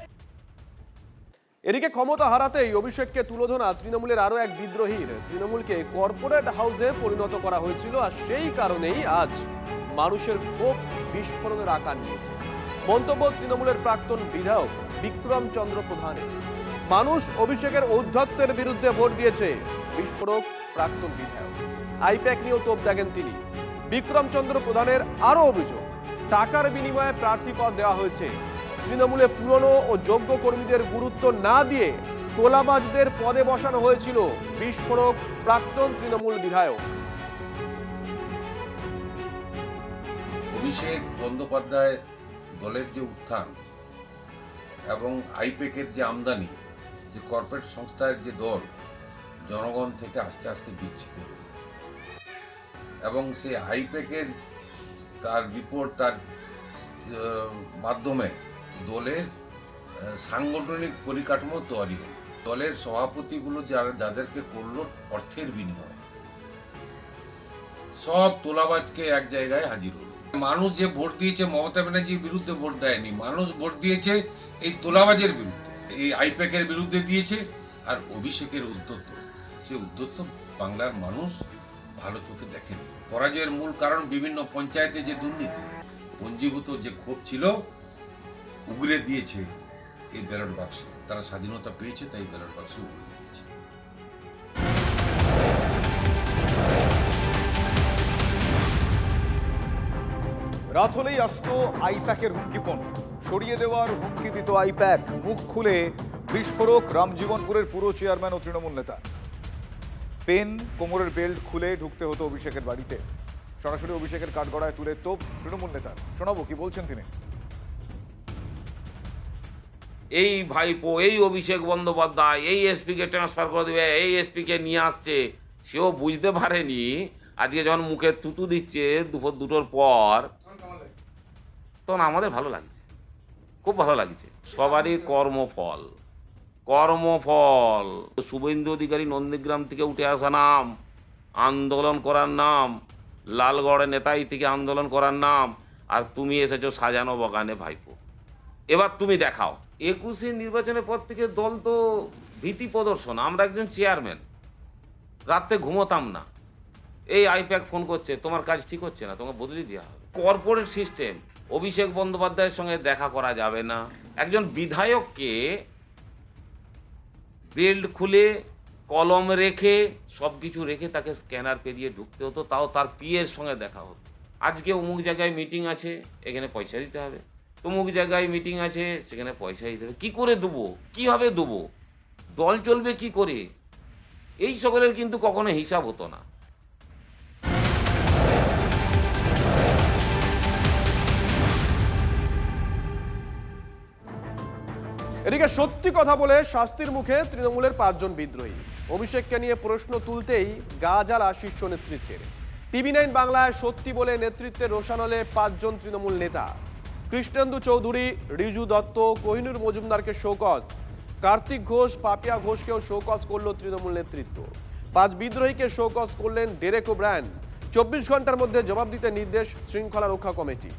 এদিকে ক্ষমতা হারাতেই অভিষেককে তুলোধনা তৃণমূলের আরো এক বিদ্রোহীর। তৃণমূলকে কর্পোরেট হাউসে পরিণত করা হয়েছিল, আর সেই কারণেই আজ মানুষের ক্ষোভ বিস্ফোরণের আকার নিয়েছে। মন্তব্য তৃণমূলের প্রাক্তন বিধায়ক বিক্রম চন্দ্র প্রধানের। মানুষ অভিষেকের ঔদ্ধত্যের বিরুদ্ধে ভোট দিয়েছে, বিস্ফোরক প্রাক্তন বিধায়ক। আইপ্যাক নিয়েও তোপ দাগেন তিনি। বিক্রম চন্দ্র প্রধানের আরো অভিযোগ, টাকার বিনিময়ে প্রার্থী পদ দেওয়া হয়েছে। তৃণমূলে পুরনো ও যোগ্য কর্মীদের গুরুত্ব না দিয়ে তোলাবাজদের পদে বসানো হয়েছিল, বিস্ফোরক প্রাক্তন তৃণমূল বিধায়ক। অভিষেক বন্দ্যোপাধ্যায় দলের যে উত্থান এবং আইপ্যাকের যে আমদানি, যে কর্পোরেট সংস্থার যে দল জনগণ থেকে আস্তে আস্তে বিচ্ছিন্ন এবং সেই আইপ্যাকের তার রিপোর্ট, তার মাধ্যমে দলের সাংগঠনিক পরিকাঠামো তৈরি হল। দলের সভাপতিগুলো যাদেরকে করলো অর্থের বিনিময়ে, সব তোলাবাজকে এক জায়গায় হাজির হলো। মানুষ যে ভোট দিয়েছে মমতা ব্যানার্জির বিরুদ্ধে ভোট দেয়নি, মানুষ ভোট দিয়েছে এই তোলাবাজের বিরুদ্ধে, এই আইপ্যাকের বিরুদ্ধে দিয়েছে। আর অভিষেকের উদ্যত, যে উদ্যত বাংলার মানুষ ভালো চোখে দেখেনি। পরাজয়ের মূল কারণ বিভিন্ন পঞ্চায়েতে যে দুর্নীতি, পঞ্জীভূত যে ক্ষোভ ছিল উগরে দিয়েছে এই ব্যালট বাক্সে। তারা স্বাধীনতা পেয়েছে, তাই ব্যালট বাক্সে উগরে দিয়েছে। রাত হলেই আসতো আইপ্যাকের হুমকি ফোন, সরিয়ে দেওয়ার হুমকি দিত আইপ্যাক। মুখ খুলে বিস্ফোরক রামজীবনপুরের পুরো চেয়ারম্যান ও তৃণমূল নেতা। পেন, কোমরের বেল্ট খুলে ঢুকতে হতো অভিষেকের বাড়িতে। সরাসরি অভিষেকের কাঠগড়ায় তুলে তোপ তৃণমূল নেতার। শোনাবো কি বলছেন তিনি। এই ভাইপো, এই অভিষেক বন্দ্যোপাধ্যায় এই এসপিকে ট্রান্সফার করে দেবে, এই এসপিকে নিয়ে আসছে, সেও বুঝতে পারেনি আজকে যখন মুখে তুতু দিচ্ছে দুপুর 2টোর পর, তখন আমাদের ভালো লাগছে, খুব ভালো লাগছে। সবারই কর্মফল, শুভেন্দু অধিকারী নন্দীগ্রাম থেকে উঠে আসা নাম, আন্দোলন করার নাম, লালগড়ে নেতাই থেকে আন্দোলন করার নাম, আর তুমি এসেছো সাজানো বাগানে ভাইপো। এবার তুমি দেখাও। 21-এ নির্বাচনের পর থেকে দল তো ভীতি প্রদর্শন। আমরা একজন চেয়ারম্যান, রাত্রে ঘুমোতাম না, এই আইপ্যাক ফোন করছে, তোমার কাজ ঠিক হচ্ছে না, তোমাকে বদলে দেওয়া হবে। কর্পোরেট সিস্টেম, অভিষেক বন্দ্যোপাধ্যায়ের সঙ্গে দেখা করা যাবে না। একজন বিধায়ককে বেল্ট খুলে কলম রেখে সব কিছু রেখে তাকে স্ক্যানার পেরিয়ে ঢুকতে হতো, তাও তার পিএর সঙ্গে দেখা হতো। আজকে অমুক জায়গায় মিটিং আছে, এখানে পয়সা দিতে হবে, তমুক জায়গায় মিটিং আছে, সেখানে পয়সা দিতে হবে। কী করে দেবো, কীভাবে দেবো, দল চলবে কি করে, এই সকলের কিন্তু কখনো হিসাব হতো না। এদিকে সত্যি কথা বলে শাস্তির মুখে তৃণমূলের 5 জন বিদ্রোহী। অভিষেককে নিয়ে প্রশ্ন তুলতেই গা জ্বালা শীর্ষ নেতৃত্বের। TV9 বাংলায় সত্যি বলে নেতৃত্বে রোশানলে 5 জন তৃণমূল নেতা। কৃষ্ণেন্দু চৌধুরী, রিজু দত্ত, কোহিনুর মজুমদারকে শোকজ, কার্তিক ঘোষ, পাপিয়া ঘোষকেও শোকজ করল তৃণমূল নেতৃত্ব। 5 বিদ্রোহীকে শোকজ করলেন ডেরেক ওব্রায়ান। 24 ঘন্টার মধ্যে জবাব দিতে নির্দেশ শৃঙ্খলা রক্ষা কমিটি।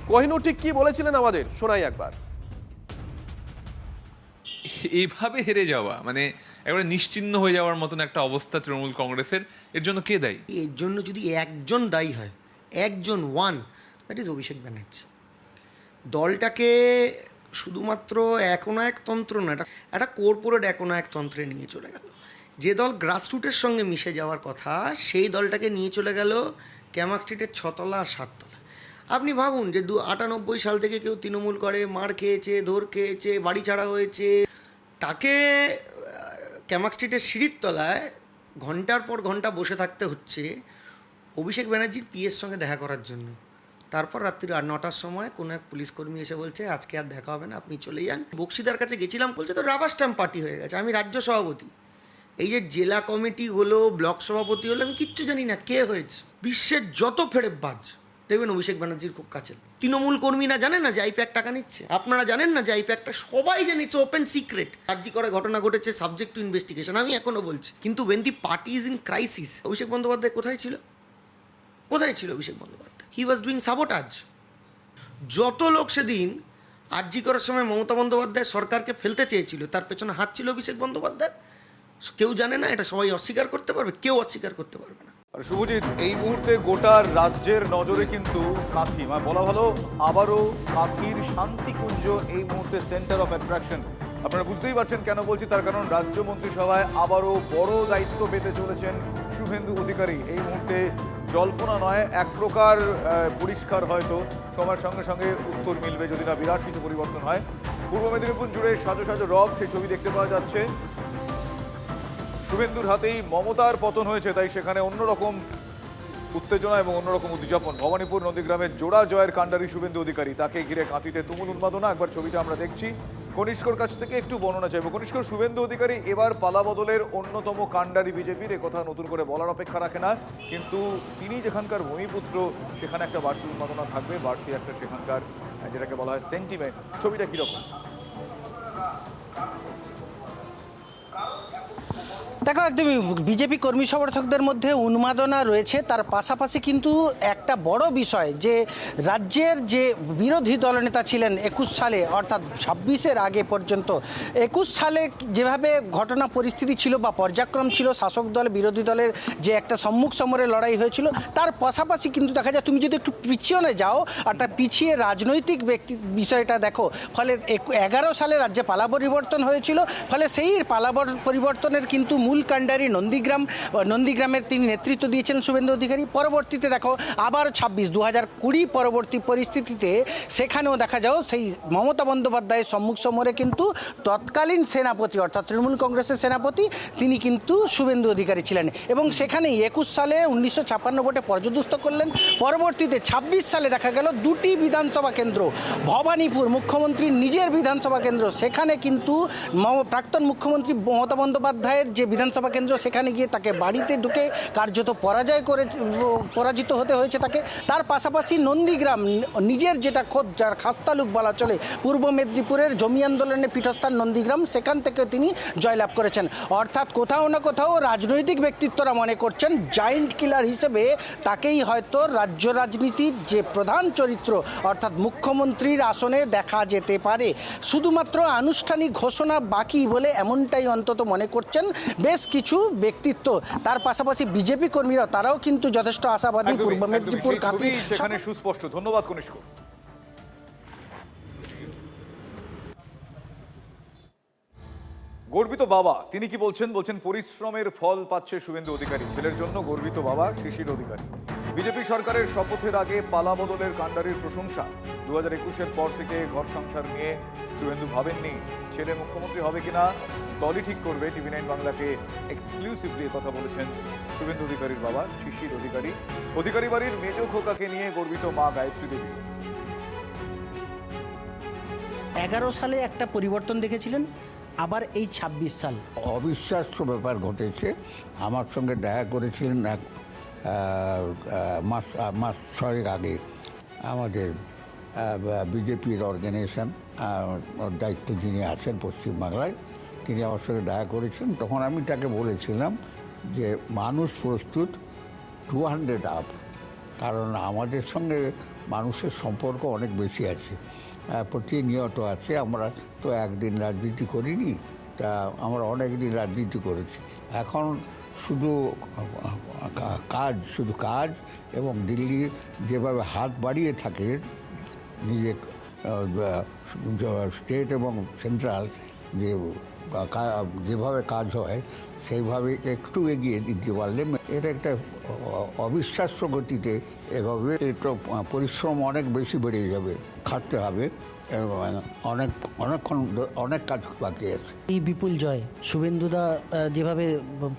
কোহিনুর ঠিক কি বলেছিলেন আমাদের শোনাই একবার। এইভাবে হেরে যাওয়া মানে একেবারে নিশ্চিহ্ন হয়ে যাওয়ার মতন একটা অবস্থা তৃণমূল কংগ্রেসের, এর জন্য কে দায়ী? এর জন্য যদি একজন দায়ী হয়, একজন, দ্যাট ইজ অভিষেক ব্যানার্জি। দলটাকে শুধুমাত্র একতন্ত্র না, একটা কর্পোরেট একতন্ত্রে নিয়ে চলে গেল। যে দল গ্রাসরুটের সঙ্গে মিশে যাওয়ার কথা, সেই দলটাকে নিয়ে চলে গেল ক্যামাক স্ট্রিটের 6 তলা আর 7 তলা। আপনি ভাবুন যে 98 সাল থেকে কেউ তৃণমূল করে, মার খেয়েছে, ধর খেয়েছে, বাড়ি ছাড়া হয়েছে, তাকে ক্যামাক স্ট্রিটের সিঁড়ির তলায় ঘন্টার পর ঘন্টা বসে থাকতে হচ্ছে অভিষেক ব্যানার্জির পিএর সঙ্গে দেখা করার জন্য। তারপর রাত্রি 9টার সময় কোনো এক পুলিশ কর্মী এসে বলছে আজকে আর দেখা হবে না, আপনি চলে যান। বক্সিদার কাছে গেছিলাম, বলছে তো রাবার স্ট্যাম্প পার্টি হয়ে গেছে, আমি রাজ্য সভাপতি। এই যে জেলা কমিটি হলো, ব্লক সভাপতি হলো, আমি কিচ্ছু জানি না কে হয়েছে। বিশ্বের যত ফেরেববাজ দেখবেন অভিষেক ব্যানার্জির খুব কাছে। তৃণমূল কর্মীরা জানেন না যে আইপ্যাক টাকা নিচ্ছে, আপনারা জানেন না যে আইপ্যাকটা, সবাই জানে, ইটস ওপেন সিক্রেট। কার্যকর করে ঘটনা ঘটেছে, সাবজেক্ট টু ইনভেস্টিগেশন, আমি এখনো বলছি। কিন্তু when the party is in crisis, Abhishek Bandyopadhyay কোথায় ছিল? কোথায় ছিল Abhishek Bandyopadhyay? He was doing sabotage. যত লোক সেদিন আরজি করার সময় মমতা বন্দ্যোপাধ্যায় সরকারকে ফেলতে চেয়েছিল, তার পেছনে হাত ছিল অভিষেক বন্দ্যোপাধ্যায়। কেউ জানে না, এটা সবাই অস্বীকার করতে পারবে, কেউ অস্বীকার করতে পারবে না। আর শুভজিৎ, এই মুহূর্তে গোটা রাজ্যের নজরে কিন্তু কাঁথি, মানে বলা ভালো আবারও কাঁথির শান্তিকুঞ্জ এই মুহূর্তে সেন্টার অফ অ্যাট্রাকশন। আপনারা বুঝতেই পারছেন কেন বলছি, তার কারণ রাজ্য মন্ত্রিসভায় আবারও বড় দায়িত্ব পেতে চলেছেন শুভেন্দু অধিকারী। এই মুহূর্তে জল্পনা নয়, এক প্রকার পরিষ্কার, হয়তো সময়ের সঙ্গে সঙ্গে উত্তর মিলবে যদি না বিরাট কিছু পরিবর্তন হয়। পূর্ব মেদিনীপুর জুড়ে সাজো সাজো রব, সেই ছবি দেখতে পাওয়া যাচ্ছে। শুভেন্দুর হাতেই মমতার পতন হয়েছে, তাই সেখানে অন্যরকম উত্তেজনা এবং অন্যরকম উদযাপন। ভবানীপুর নন্দীগ্রামের জোড়া জয়ের কাণ্ডারি শুভেন্দু অধিকারী, তাকে ঘিরে কাঁথিতে তুমুল উন্মাদনা। একবার ছবিটা আমরা দেখছি, কনিষ্কর কাছ থেকে একটু বর্ণনা চাইব। কনিষ্কর, শুভেন্দু অধিকারী এবার পালাবদলের অন্যতম কাণ্ডারি বিজেপির, কথা নতুন করে বলার অপেক্ষা রাখে না, কিন্তু তিনি যেখানকার ভূমিপুত্র সেখানে একটা বাড়তি উন্মাদনা থাকবে, বাড়তি একটা সেখানকার যেটাকে বলা হয় সেন্টিমেন্ট। ছবিটা কীরকম? দেখো, একদমই বিজেপি কর্মী সমর্থকদের মধ্যে উন্মাদনা রয়েছে। তার পাশাপাশি কিন্তু একটা বড় বিষয় যে রাজ্যের যে বিরোধী দলনেতা ছিলেন 21 সালে, অর্থাৎ 26-এর আগে পর্যন্ত, 21 সালে যেভাবে ঘটনা পরিস্থিতি ছিল বা পর্যায়ক্রম ছিল, শাসক দল বিরোধী দলের যে একটা সম্মুখ সমরের লড়াই হয়েছিল, তার পাশাপাশি কিন্তু দেখা যায় তুমি যদি একটু পিছনে যাও, অর্থাৎ পিছিয়ে রাজনৈতিক ব্যক্তি বিষয়টা দেখো, ফলে 11 সালে রাজ্যে পালা পরিবর্তন হয়েছিল। ফলে সেই পালা পরিবর্তনের কিন্তু মূল কাণ্ডারি নন্দীগ্রামের তিনি নেতৃত্ব দিয়েছিলেন শুভেন্দু অধিকারী। পরবর্তীতে দেখো আবার 2020 পরবর্তী পরিস্থিতিতে সেখানেও দেখা যাও সেই মমতা বন্দ্যোপাধ্যায়ের সম্মুখ সমরে কিন্তু তৎকালীন সেনাপতি, অর্থাৎ তৃণমূল কংগ্রেসের সেনাপতি, তিনি কিন্তু শুভেন্দু অধিকারী ছিলেন। এবং সেখানেই 21 সালে 1956 ভোটে পর্যদুস্ত করলেন। পরবর্তীতে 26 সালে দেখা গেল 2টি বিধানসভা কেন্দ্র, ভবানীপুর মুখ্যমন্ত্রীর নিজের বিধানসভা কেন্দ্র, সেখানে কিন্তু প্রাক্তন মুখ্যমন্ত্রী মমতা বন্দ্যোপাধ্যায়ের যে বিধানসভা কেন্দ্র, সেখানে গিয়ে তাকে বাড়িতে ঢুকে কার্যত পরাজিত হতে হয়েছে তাকে। তার পাশাপাশি নন্দীগ্রাম, নিজের যেটা খোদ, যার খাস্তালুক বলা চলে, পূর্ব মেদিনীপুরের জমি আন্দোলনে পীঠস্থান নন্দীগ্রাম, সেখান থেকে তিনি জয়লাভ করেছেন। অর্থাৎ কোথাও না কোথাও রাজনৈতিক ব্যক্তিত্বরা মনে করছেন জায়েন্ট কিলার হিসেবে তাকেই হয়তো রাজ্য রাজনীতির যে প্রধান চরিত্র অর্থাৎ মুখ্যমন্ত্রীর আসনে দেখা যেতে পারে। শুধুমাত্র আনুষ্ঠানিক ঘোষণা বাকি বলে এমনটাই অন্তত মনে করছেন বেশ কিছু ব্যক্তিত্ব। তার পাশাপাশি বিজেপি কর্মীরা, তারাও কিন্তু যথেষ্ট আশাবাদী। পূর্ব মেদিনীপুর কাঁথি সেখানে সুস্পষ্ট। ধন্যবাদ কনিষ্ক। গর্বিত বাবা, তিনি কি বলছেন? বলছেন পরিশ্রমের ফল পাচ্ছে শুভেন্দু অধিকারী। ছেলের জন্য গর্বিত বাবা শিশির অধিকারী। বিজেপি সরকারের শপথের আগে পালা বদলের কাণ্ডারির প্রশংসা। 2021-এর পর থেকে ঘর সংসার নিয়ে শুভেন্দু ভাবেননি। ছেলে মুখ্যমন্ত্রী হবে কিনা দলই ঠিক করবে। টিভি 9 বাংলাকে এক্সক্লুসিভলি কথা বলেছেন শুভেন্দু অধিকারীর বাবা শিশির অধিকারী। অধিকারী বাড়ির মেজ খোকাকে নিয়ে গর্বিত মা গায়ত্রী দেবী। 11 সালে একটা পরিবর্তন দেখেছিলেন, আবার এই 26 সাল অবিশ্বাস্য ব্যাপার ঘটেছে। আমার সঙ্গে দেখা করেছিলেন এক মাস 6 আগে আমাদের বিজেপির অর্গানাইজেশন দায়িত্ব যিনি আছেন পশ্চিমবাংলায়, তিনি আমার সঙ্গে দেখা করেছেন। তখন আমি তাকে বলেছিলাম যে মানুষ প্রস্তুত 200 আপ, কারণ আমাদের সঙ্গে মানুষের সম্পর্ক অনেক বেশি আছে, প্রতিনিয়ত আছে। আমরা তো একদিন রাজনীতি করিনি, তা আমরা অনেক দিন রাজনীতি করেছি। এখন শুধু কাজ এবং দিল্লি যেভাবে হাত বাড়িয়ে থাকে নিজের স্টেট এবং সেন্ট্রাল যেভাবে কাজ হয় সেইভাবে একটু এগিয়ে দিতে পারলে এটা একটা অবিশ্বাস্য গতিতে এভাবে তো পরিশ্রম অনেক বেশি বেড়ে যাবে, খাটতে হবে, অনেক কাজ বাকি আছে। এই বিপুল জয় শুভেন্দুদা যেভাবে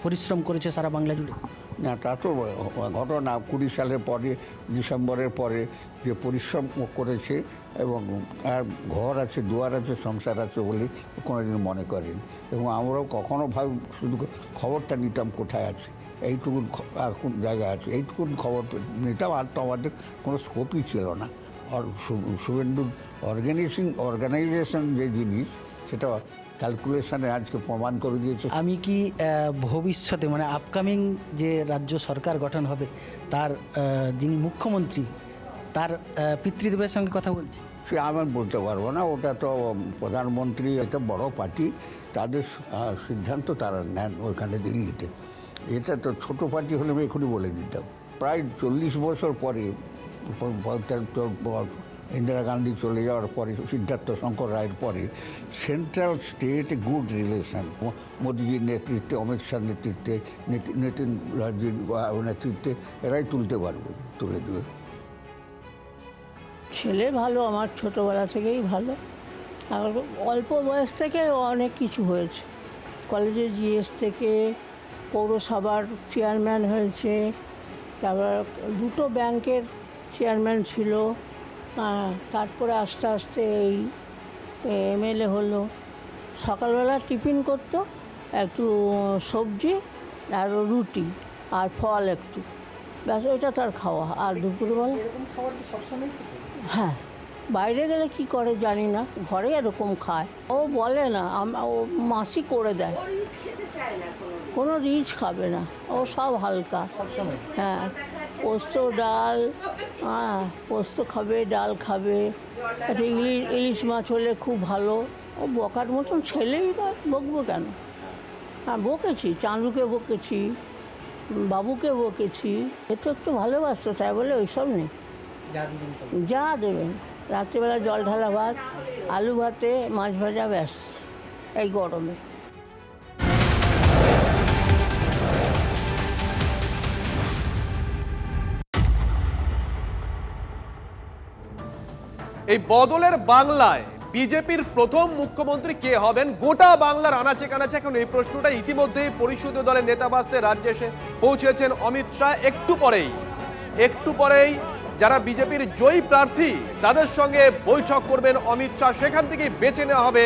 পরিশ্রম করেছে সারা বাংলা জুড়ে, না তা তো ঘটনা। 20 সালের পরে, ডিসেম্বরের পরে যে পরিশ্রম করেছে এবং আর ঘর আছে, দুয়ার আছে, সংসার আছে বলে কোনোদিন মনে করেন। এবং আমরাও কখনো শুধু খবরটা নিতাম কোথায় আছে, এইটুকুন আর কোন জায়গায় আছে, এইটুকুন খবর নিতাম। আর তো আমাদের কোনো স্কোপই ছিল না। আর শুভেন্দুর অর্গানাইজেশন যে জিনিস, সেটা ক্যালকুলেশনে আজকে প্রমাণ করে দিয়েছে। আমি কি ভবিষ্যতে মানে আপকামিং যে রাজ্য সরকার গঠন হবে তার যিনি মুখ্যমন্ত্রী তার পিতৃদেবের সঙ্গে কথা বলছি? সে আমি বলতে পারবো না, ওটা তো প্রধানমন্ত্রী, একটা বড় পার্টি, তাদের সিদ্ধান্ত তারা নেন ওইখানে দিল্লিতে। এটা তো ছোটো পার্টি হলে আমি এখনই বলে দিতাম। প্রায় 40 বছর পরে, ইন্দিরা গান্ধী চলে যাওয়ার পরে, সিদ্ধার্থ শঙ্কর রায়ের পরে, সেন্ট্রাল স্টেট গুড রিলেশন মোদিজির নেতৃত্বে, অমিত শাহর নেতৃত্বে, নীতিন রাজ্যের নেতৃত্বে এরাই তুলে দেবে। ছেলে ভালো, আমার ছোটোবেলা থেকেই ভালো। আর অল্প বয়স থেকে অনেক কিছু হয়েছে। কলেজে জিএস থেকে পৌরসভার চেয়ারম্যান হয়েছে, তারপর 2টো ব্যাংকের চেয়ারম্যান ছিল, তারপরে আস্তে আস্তে এই এমএলএ হলো। সকালবেলা টিফিন করতো, একটু সবজি আর রুটি আর ফল একটু, ব্যাস ওইটা তার খাওয়া। আর দুপুরবেলা হ্যাঁ, বাইরে গেলে কি করে জানি না, ঘরে এরকম খায়। ও বলে না, ও মাসি করে দেয়, কোনো রিচ খাবে না, ও সব হালকা। হ্যাঁ, পোস্ত ডাল, পোস্ত খাবে, ডাল খাবে, একটা ইলিশ মাছ হলে খুব ভালো। ও বকার মতন ছেলেই বা, বকবো কেন? হ্যাঁ, বকেছি, চাঁদুকে বকেছি, বাবুকে বকেছি। এ তো একটু ভালোবাসতো, তাই বলে ওইসব নেই, যা দেবেন। রাত্রিবেলা জল ঢালা ভাত, আলু ভাতে মাছ ভাজা, ব্যাস এই গরমে। এই বদলের বাংলায় বিজেপির প্রথম মুখ্যমন্ত্রী কে হবেন? গোটা বাংলার আনাচে কানাচে এখন এই প্রশ্নটা ইতিমধ্যেই পরিষদীয় দলের নেতা বাসতে রাজ্যে এসে পৌঁছেছেন অমিত শাহ। একটু পরেই যারা বিজেপির জয়ী প্রার্থী তাদের সঙ্গে বৈঠক করবেন অমিত শাহ। সেখান থেকেই বেছে নেওয়া হবে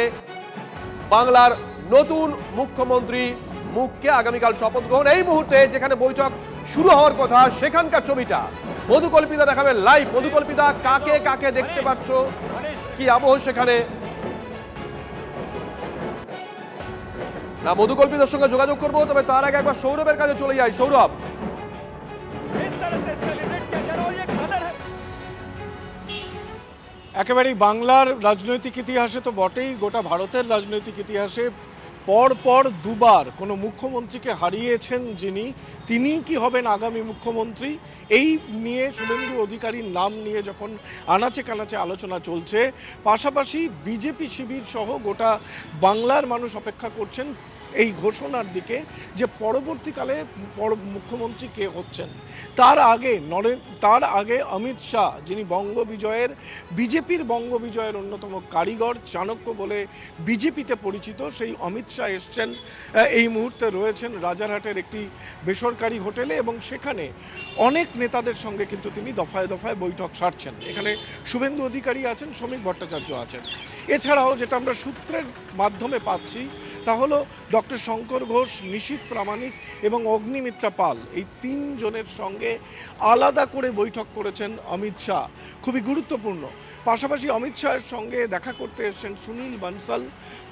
বাংলার নতুন মুখ্যমন্ত্রী মুখকে আগামীকাল শপথ গ্রহণ। এই মুহূর্তে যেখানে বৈঠক শুরু হওয়ার কথা সেখানকার ছবিটা মধুকল্পিতা দেখাবে লাইভ। মধুকল্পিতা, কাকে কাকে দেখতে পাচ্ছ, কি আবহ সেখানে? না, মধুকল্পিতার সঙ্গে যোগাযোগ করবো, তবে তার আগে একবার সৌরভের কাছে চলে যাই। সৌরভ, একেবারেই বাংলার রাজনৈতিক ইতিহাসে তো বটেই, গোটা ভারতের রাজনৈতিক ইতিহাসে পর পর দুবার কোনো মুখ্যমন্ত্রীকে হারিয়েছেন যিনি, তিনি কি হবেন আগামী মুখ্যমন্ত্রী, এই নিয়ে শুভেন্দু অধিকারীর নাম নিয়ে যখন আনাচে কানাচে আলোচনা চলছে, পাশাপাশি বিজেপি শিবির সহ গোটা বাংলার মানুষ অপেক্ষা করছেন এই ঘোষণার দিকে যে পরবর্তীকালে মুখ্যমন্ত্রী কে হচ্ছেন। তার আগে অমিত শাহ, যিনি বঙ্গবিজয়ের বিজেপির বঙ্গবিজয়ের অন্যতম কারিগর, চাণক্য বলে বিজেপিতে পরিচিত, সেই অমিত শাহ এসছেন, এই মুহূর্তে রয়েছেন রাজারহাটের একটি বেসরকারি হোটেলে এবং সেখানে অনেক নেতাদের সঙ্গে কিন্তু তিনি দফায় দফায় বৈঠক সারছেন। এখানে শুভেন্দু অধিকারী আছেন, শ্রমিক ভট্টাচার্য আছেন। এছাড়াও যেটা আমরা সূত্রের মাধ্যমে পাচ্ছি তা হলো ডক্টর শঙ্কর ঘোষ, নিশীথ প্রামাণিক এবং অগ্নিমিত্রা পাল, এই তিনজনের সঙ্গে আলাদা করে বৈঠক করেছেন অমিত শাহ, খুবই গুরুত্বপূর্ণ। পাশাপাশি অমিত শাহের সঙ্গে দেখা করতে এসছেন সুনীল বানসাল,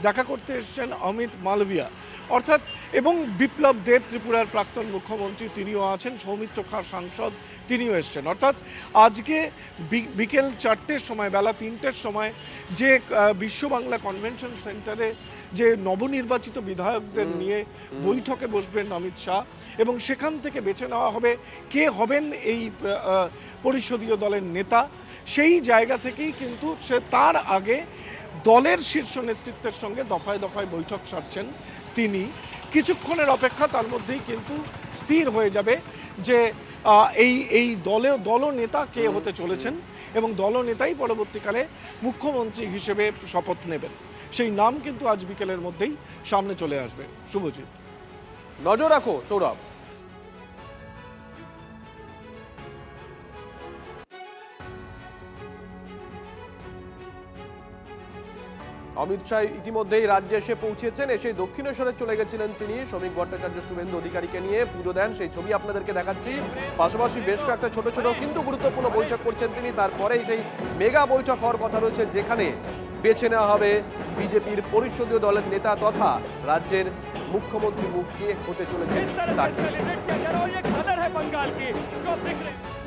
দেখা করতে এসছেন অমিত মালভিয়া অর্থাৎ, এবং বিপ্লব দেব, ত্রিপুরার প্রাক্তন মুখ্যমন্ত্রী, তিনিও আছেন, সৌমিত্র খাঁ সাংসদ, তিনিও এসছেন। অর্থাৎ আজকে বিকেল 4টের সময়, বেলা 3টের সময় যে বিশ্ব বাংলা কনভেনশন সেন্টারে যে নবনির্বাচিত বিধায়কদের নিয়ে বৈঠকে বসবেন অমিত শাহ এবং সেখান থেকে বেছে নেওয়া হবে কে হবেন এই পরিষদীয় দলের নেতা, সেই জায়গা থেকেই কিন্তু সে তার আগে দলের শীর্ষ নেতৃত্বের সঙ্গে দফায় দফায় বৈঠক সারছেন তিনি। কিছুক্ষণের অপেক্ষা, তার মধ্যেই কিন্তু স্থির হয়ে যাবে যে এই দলনেতা কে হতে চলেছেন এবং দলনেতাই পরবর্তীকালে মুখ্যমন্ত্রী হিসেবে শপথ নেবেন। সেই নাম কিন্তু আজ বিকেলের মধ্যেই সামনে চলে আসবে। শুভজিৎ, নজর রাখো সৌরভ। অমিত শাহ ইতিমধ্যেই রাজ্যে এসে পৌঁছেছেন, এসে দক্ষিণেশ্বরে চলে গেছিলেন তিনি। শ্রমিক ভট্টাচার্য শুভেন্দু অধিকারীকে নিয়ে পুজো দেন, সেই ছবি আপনাদেরকে দেখাচ্ছি। পাশাপাশি বেশ কয়েকটা ছোট ছোট কিন্তু গুরুত্বপূর্ণ বৈঠক করছেন তিনি। তারপরেই সেই মেগা বৈঠক হওয়ার কথা রয়েছে, যেখানে বেছে নেওয়া হবে বিজেপির পরিষদীয় দলের নেতা তথা রাজ্যের মুখ্যমন্ত্রী মুখে হতে চলেছে।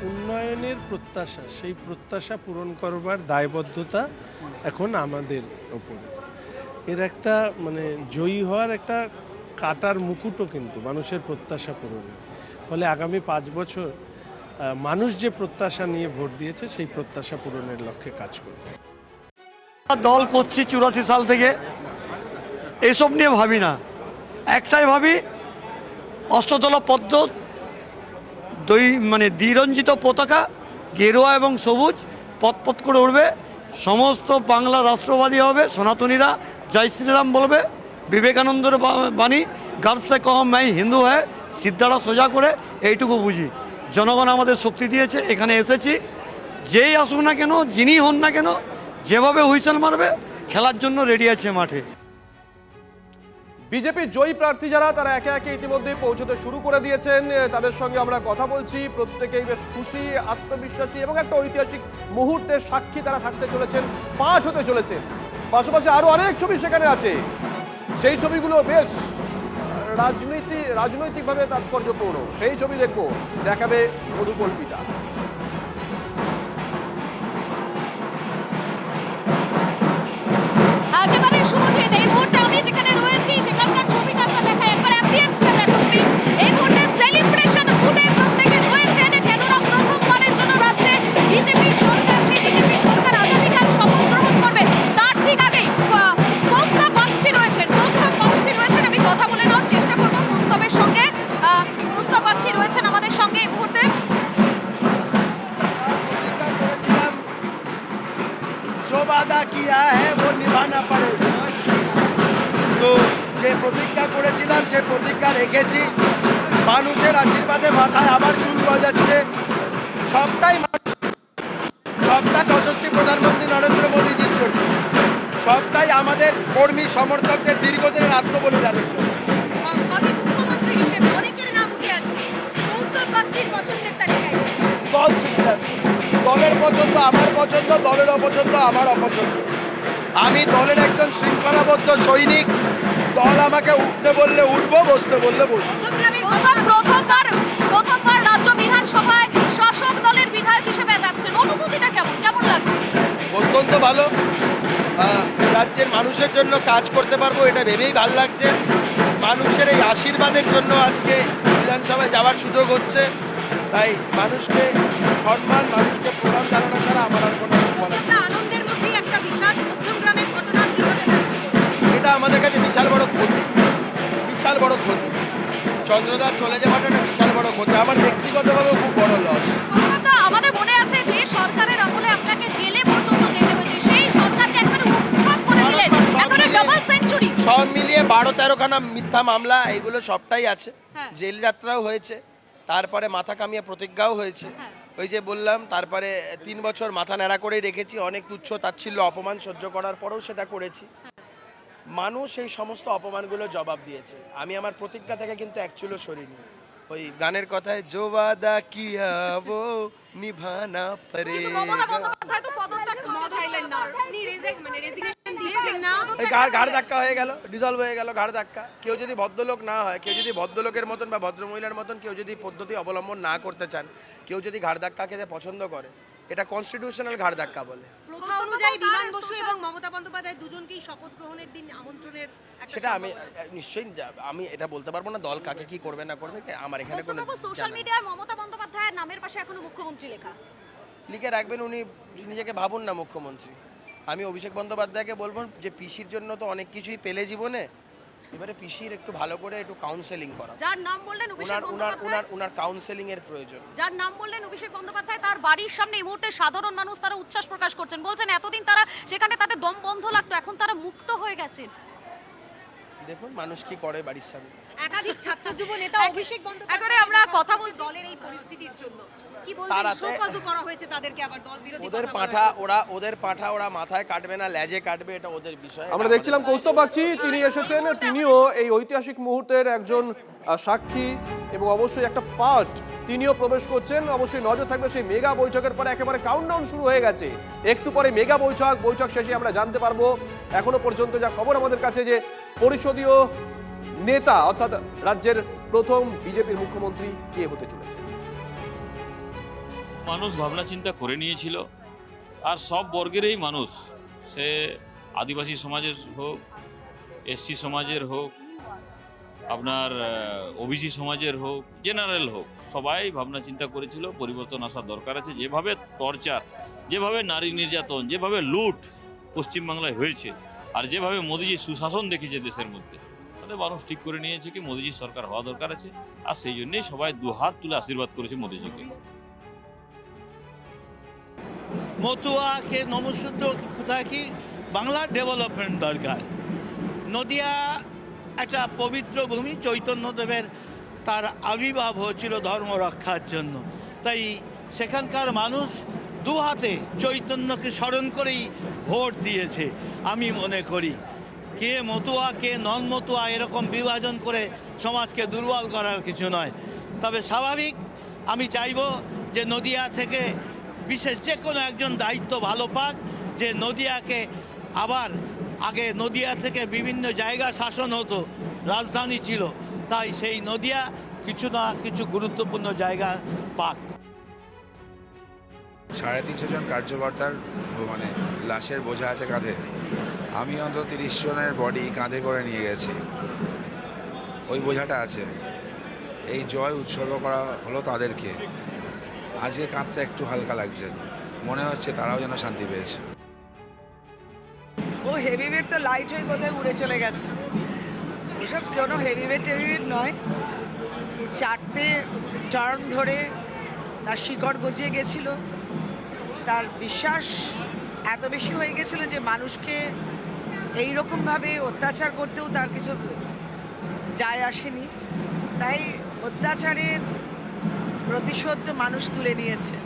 উন্নয়নের প্রত্যাশা, সেই প্রত্যাশা পূরণ করবার দায়বদ্ধতা এখন আমাদের ওপরে। এর একটা জয়ী হওয়ার একটা কাটার মুকুটও কিন্তু মানুষের প্রত্যাশা পূরণে। ফলে আগামী 5 বছর মানুষ যে প্রত্যাশা নিয়ে ভোট দিয়েছে সেই প্রত্যাশা পূরণের লক্ষ্যে কাজ করবে। দল করছি 84 সাল থেকে, এসব নিয়ে ভাবি না, একটাই ভাবি অষ্টদল পদ্ম দ্বিরঞ্জিত পতাকা গেরুয়া এবং সবুজ পথ করে উঠবে, সমস্ত বাংলা রাষ্ট্রবাদী হবে, সনাতনীরা জয় শ্রীরাম বলবে, বিবেকানন্দের বাণী গার্বসে কহ মাই হিন্দু হ্যায়, সিদ্ধারা সোজা করে এইটুকু বুঝি। জনগণ আমাদের শক্তি দিয়েছে, এখানে এসেছি, যেই আসুক না কেন, যিনি হন না কেন, যেভাবে হুইসেল মারবে খেলার জন্য রেডি আছে মাঠে। বিজেপির জয়ী প্রার্থী যারা, তারা একে একে ইতিমধ্যে পৌঁছতে শুরু করে দিয়েছেন। তাদের সঙ্গে আমরা কথা বলছি, প্রত্যেকেই বেশ খুশি, আত্মবিশ্বাসী এবং একটা ঐতিহাসিক মুহূর্তের সাক্ষী তারা থাকতে চলেছেন, পাঠ হতে চলেছেন। পাশাপাশি আরো অনেক ছবি সেখানে আছে, সেই ছবিগুলো বেশ রাজনৈতিকভাবে তাৎপর্যপূর্ণ। সেই ছবি দেখবো, দেখাবে মধুকল্পিতা। একেবারে শুভজিৎ, এই মুহূর্তে আমি যেখানে রয়েছি সেখানকার ছবিটা দেখা, একবার অ্যাম্বিয়েন্সটা দেখো তুমি। এই মুহূর্তে সেলিব্রেশন মুডে প্রত্যেকে রয়েছেন, কেননা প্রথমবারের জন্য রাজ্যে বিজেপি সরকার, সেই বিজেপি সরকার আগামীকাল শপথ গ্রহণ করবে। তার ঠিক আগেই প্রস্তাব পাচ্ছি রয়েছেন। আমি কথা বলে নেওয়ার চেষ্টা করবো প্রস্তাবের সঙ্গে। প্রস্তাব পাচ্ছি রয়েছেন আমাদের সঙ্গে এই মুহূর্তে। जो वादा किया है वो निभाना पड़ेगा। তো যে প্রতিজ্ঞা করেছিলাম সেই প্রতিজ্ঞা রেখেছি। মানুষের আশীর্বাদে মাথায় আবার চুল গজাচ্ছে। সবটাই যশস্বী প্রধানমন্ত্রী নরেন্দ্র মোদীজির জন্য, সবটাই আমাদের কর্মী সমর্থকদের দীর্ঘদিনের আত্মবলিদানের জন্য। হিসেবে অনেকের নাম উঠে আসছে কৌস্তব বাগচির পছন্দের তালিকায়। দল সিদ্ধান্ত, দলের পছন্দ আমার পছন্দ, দলের অপছন্দ আমার অপছন্দ। আমি দলের একজন শৃঙ্খলাবদ্ধ সৈনিক। দল আমাকে উঠতে বললে উঠবো, বসতে বললে বসবো। প্রথমবার রাজ্য বিধানসভায় শাসক দলের বিধায়ক হিসেবে যাচ্ছেন, অনুভূতিটা কেমন লাগছে? অত্যন্ত ভালো। রাজ্যের মানুষের জন্য কাজ করতে পারবো এটা ভেবেই ভালো লাগছে। মানুষের এই আশীর্বাদের জন্য আজকে বিধানসভায় যাওয়ার সুযোগ হচ্ছে। তাই মানুষকে সম্মান, মানুষকে প্রণাম জানানো ছাড়া আমার আর কোনো আনন্দের মধ্যে একটা বিশাল মধ্যমগ্রামের ঘটনা, এটা আমাদের কাছে বিশাল বড় ক্ষতি, বিশাল বড় ক্ষতি। চন্দ্রদার চলে যাওয়াটা একটা বিশাল বড় ক্ষতি, আমার ব্যক্তিগতভাবে খুব বড় লস। আমাদের মনে আছে যে সরকারের আমলে আপনাকে জেলে পর্যন্ত যেতে হয়েছে, সেই সরকারকে একবারে উৎখাত করে দিলেন, এখন ডাবল সেঞ্চুরি। সব মিলিয়ে 12-13খানা মিথ্যা মামলা, এগুলো সবটাই আছে। জেল যাত্রাও হয়েছে, তারপরে মাথা কামিয়ে প্রতিজ্ঞাও হয়েছে। ওই যে বললাম, তারপরে 3 বছর মাথা ন্যাড়া করেই রেখেছি। অনেক তুচ্ছ তাচ্ছিল্য অপমান সহ্য করার পরেও সেটা করেছি। মানুষ এই সমস্ত অপমানগুলো জবাব দিয়েছে। আমি আমার প্রতিজ্ঞা থেকে কিন্তু অ্যাকচুয়ালি সরিনি। ওই গানের কথায় জো ওয়াদা কিয়া वो নিভানা পড়েগা। ঘাড় ধাক্কা হয়ে গেল, ডিজলভ হয়ে গেল ঘাড় ধাক্কা। কেউ যদি ভদ্রলোক না হয়, কেউ যদি ভদ্রলোকের মতন বা ভদ্রমহিলার মতন কেউ যদি পদ্ধতি অবলম্বন না করতে চান, কেউ যদি ঘাড় ধাক্কা খেতে পছন্দ করে, এটা কনস্টিটিউশনাল ঘাড় ধাক্কা বলে। প্রথা অনুযায়ী বিমান বসু এবং মমতা বন্দ্যোপাধ্যায় দুজনকেই শপথ গ্রহণের দিন আমন্ত্রণের সেটা আমি নিশ্চয়ই আমি এটা বলতে পারবো না দল কাকে কি করবে না করবে, আমার এখানে কোনো সোশ্যাল মিডিয়ায় মমতা বন্দ্যোপাধ্যায়ের নামের পাশে এখনো মুখ্যমন্ত্রী লেখা লিখে রাখবেন। উনি নিজেকে ভাবুন না মুখ্যমন্ত্রী। আমি অভিষেক বন্দ্যোপাধ্যায়কে বলবো যে পিসির জন্য তো অনেক কিছুই পেলে জীবনে, এবারে পিসির একটু ভালো করে একটু কাউন্সেলিং করা। যার নাম বললেন অভিষেক বন্দ্যোপাধ্যায়, উনার কাউন্সেলিং এর প্রয়োজন। যার নাম বললেন অভিষেক বন্দ্যোপাধ্যায়, তার বাড়ির সামনে এই মুহূর্তে সাধারণ মানুষ তারা উচ্ছ্বাস প্রকাশ করছেন, বলছেন এতদিন তারা সেখানে তাদের দম বন্ধ লাগতো, এখন তারা মুক্ত হয়ে গেছেন। দেখুন মানুষ কি করে বাড়ির সামনে। একাধিক ছাত্র যুব নেতা অভিষেক বন্দ্যোপাধ্যায় আমরা কথা বলছি দলের এই পরিস্থিতির জন্য কি বলবেন? শোকজও করা হয়েছে তাদেরকে, আবার দল বিরোধী ওদের পাঠা ওরা মাথায় কাটবে না, লেজে কাটবে, এটা ওদের বিষয়। আমরা দেখছিলাম কৌস্তব বাগচি, তিনি এসেছেন, তিনিও এই ঐতিহাসিক মুহূর্তের একজন সাক্ষী এবং অবশ্যই একটা পার্ট। তিনিও প্রবেশ করছেন। অবশ্যই নজর থাকবে সেই মেগা বৈঠকের পরে একেবারে কাউন্টডাউন শুরু হয়ে গেছে। একটু পরে মেগা বৈঠক শেষে আমরা জানতে পারবো এখনো পর্যন্ত যা খবর আমাদের কাছে যে পরিষদীয় নেতা অর্থাৎ রাজ্যের প্রথম বিজেপির মুখ্যমন্ত্রী কে হতে চলেছে। মানুষ ভাবনা চিন্তা করে নিয়েছিল, আর সব বর্গেরই মানুষ, সে আদিবাসী সমাজের হোক, এসসি সমাজের হোক, আপনার ওবিসি সমাজের হোক, জেনারেল হোক, সবাই ভাবনা চিন্তা করেছিল পরিবর্তন আসার দরকার আছে। যেভাবে টর্চার, যেভাবে নারী নির্যাতন, যেভাবে লুট পশ্চিমবাংলায় হয়েছে, আর যেভাবে মোদিজি সুশাসন দেখেছে দেশের মধ্যে, তাতে মানুষ ঠিক করে নিয়েছে কি মোদিজির সরকার হওয়া দরকার আছে। আর সেই জন্যই সবাই দুহাত তুলে আশীর্বাদ করেছে মোদিজিকে। মতুয়াকে নমস্যুদ্ধ কোথায় কি বাংলার ডেভেলপমেন্ট দরকার। নদিয়া একটা পবিত্র ভূমি, চৈতন্যদেবের তার আবির্ভাব হয়েছিল ধর্ম রক্ষার জন্য, তাই সেখানকার মানুষ দু হাতে চৈতন্যকে স্মরণ করেই ভোট দিয়েছে। আমি মনে করি কে মতুয়া কে নন মতুয়া এরকম বিভাজন করে সমাজকে দুর্বল করার কিছু নয়। তবে স্বাভাবিক আমি চাইব যে নদিয়া থেকে বিশেষ যে কোনো একজন দায়িত্ব ভালো পাক, যে নদিয়াকে আবার আগে নদিয়া থেকে বিভিন্ন জায়গা শাসন হতো, রাজধানী ছিল, তাই সেই নদিয়া কিছু না কিছু গুরুত্বপূর্ণ জায়গা পাক। 350 জন কার্যকর্তার মানে লাশের বোঝা আছে কাঁধে। আমি অন্তত 30 জনের বডি কাঁধে করে নিয়ে গেছি, ওই বোঝাটা আছে। এই জয় উৎসর্গ করা হলো তাদেরকে। আজকে কাঁধটা একটু হালকা লাগছে, মনে হচ্ছে তারাও যেন শান্তি পেয়েছে। ও হেভি ওয়েট তো লাইট হয়ে কোথায় উড়ে চলে গেছে। ওসব কোনো হেভি ওয়েট নয়। 4টে টার্ন ধরে তার শিকড় গজিয়ে গেছিল, তার বিশ্বাস এত বেশি হয়ে গেছিল যে মানুষকে এইরকমভাবে অত্যাচার করতেও তার কিছু যায় আসেনি। তাই অত্যাচারের প্রতিশোধ তো মানুষ তুলে নিয়েছে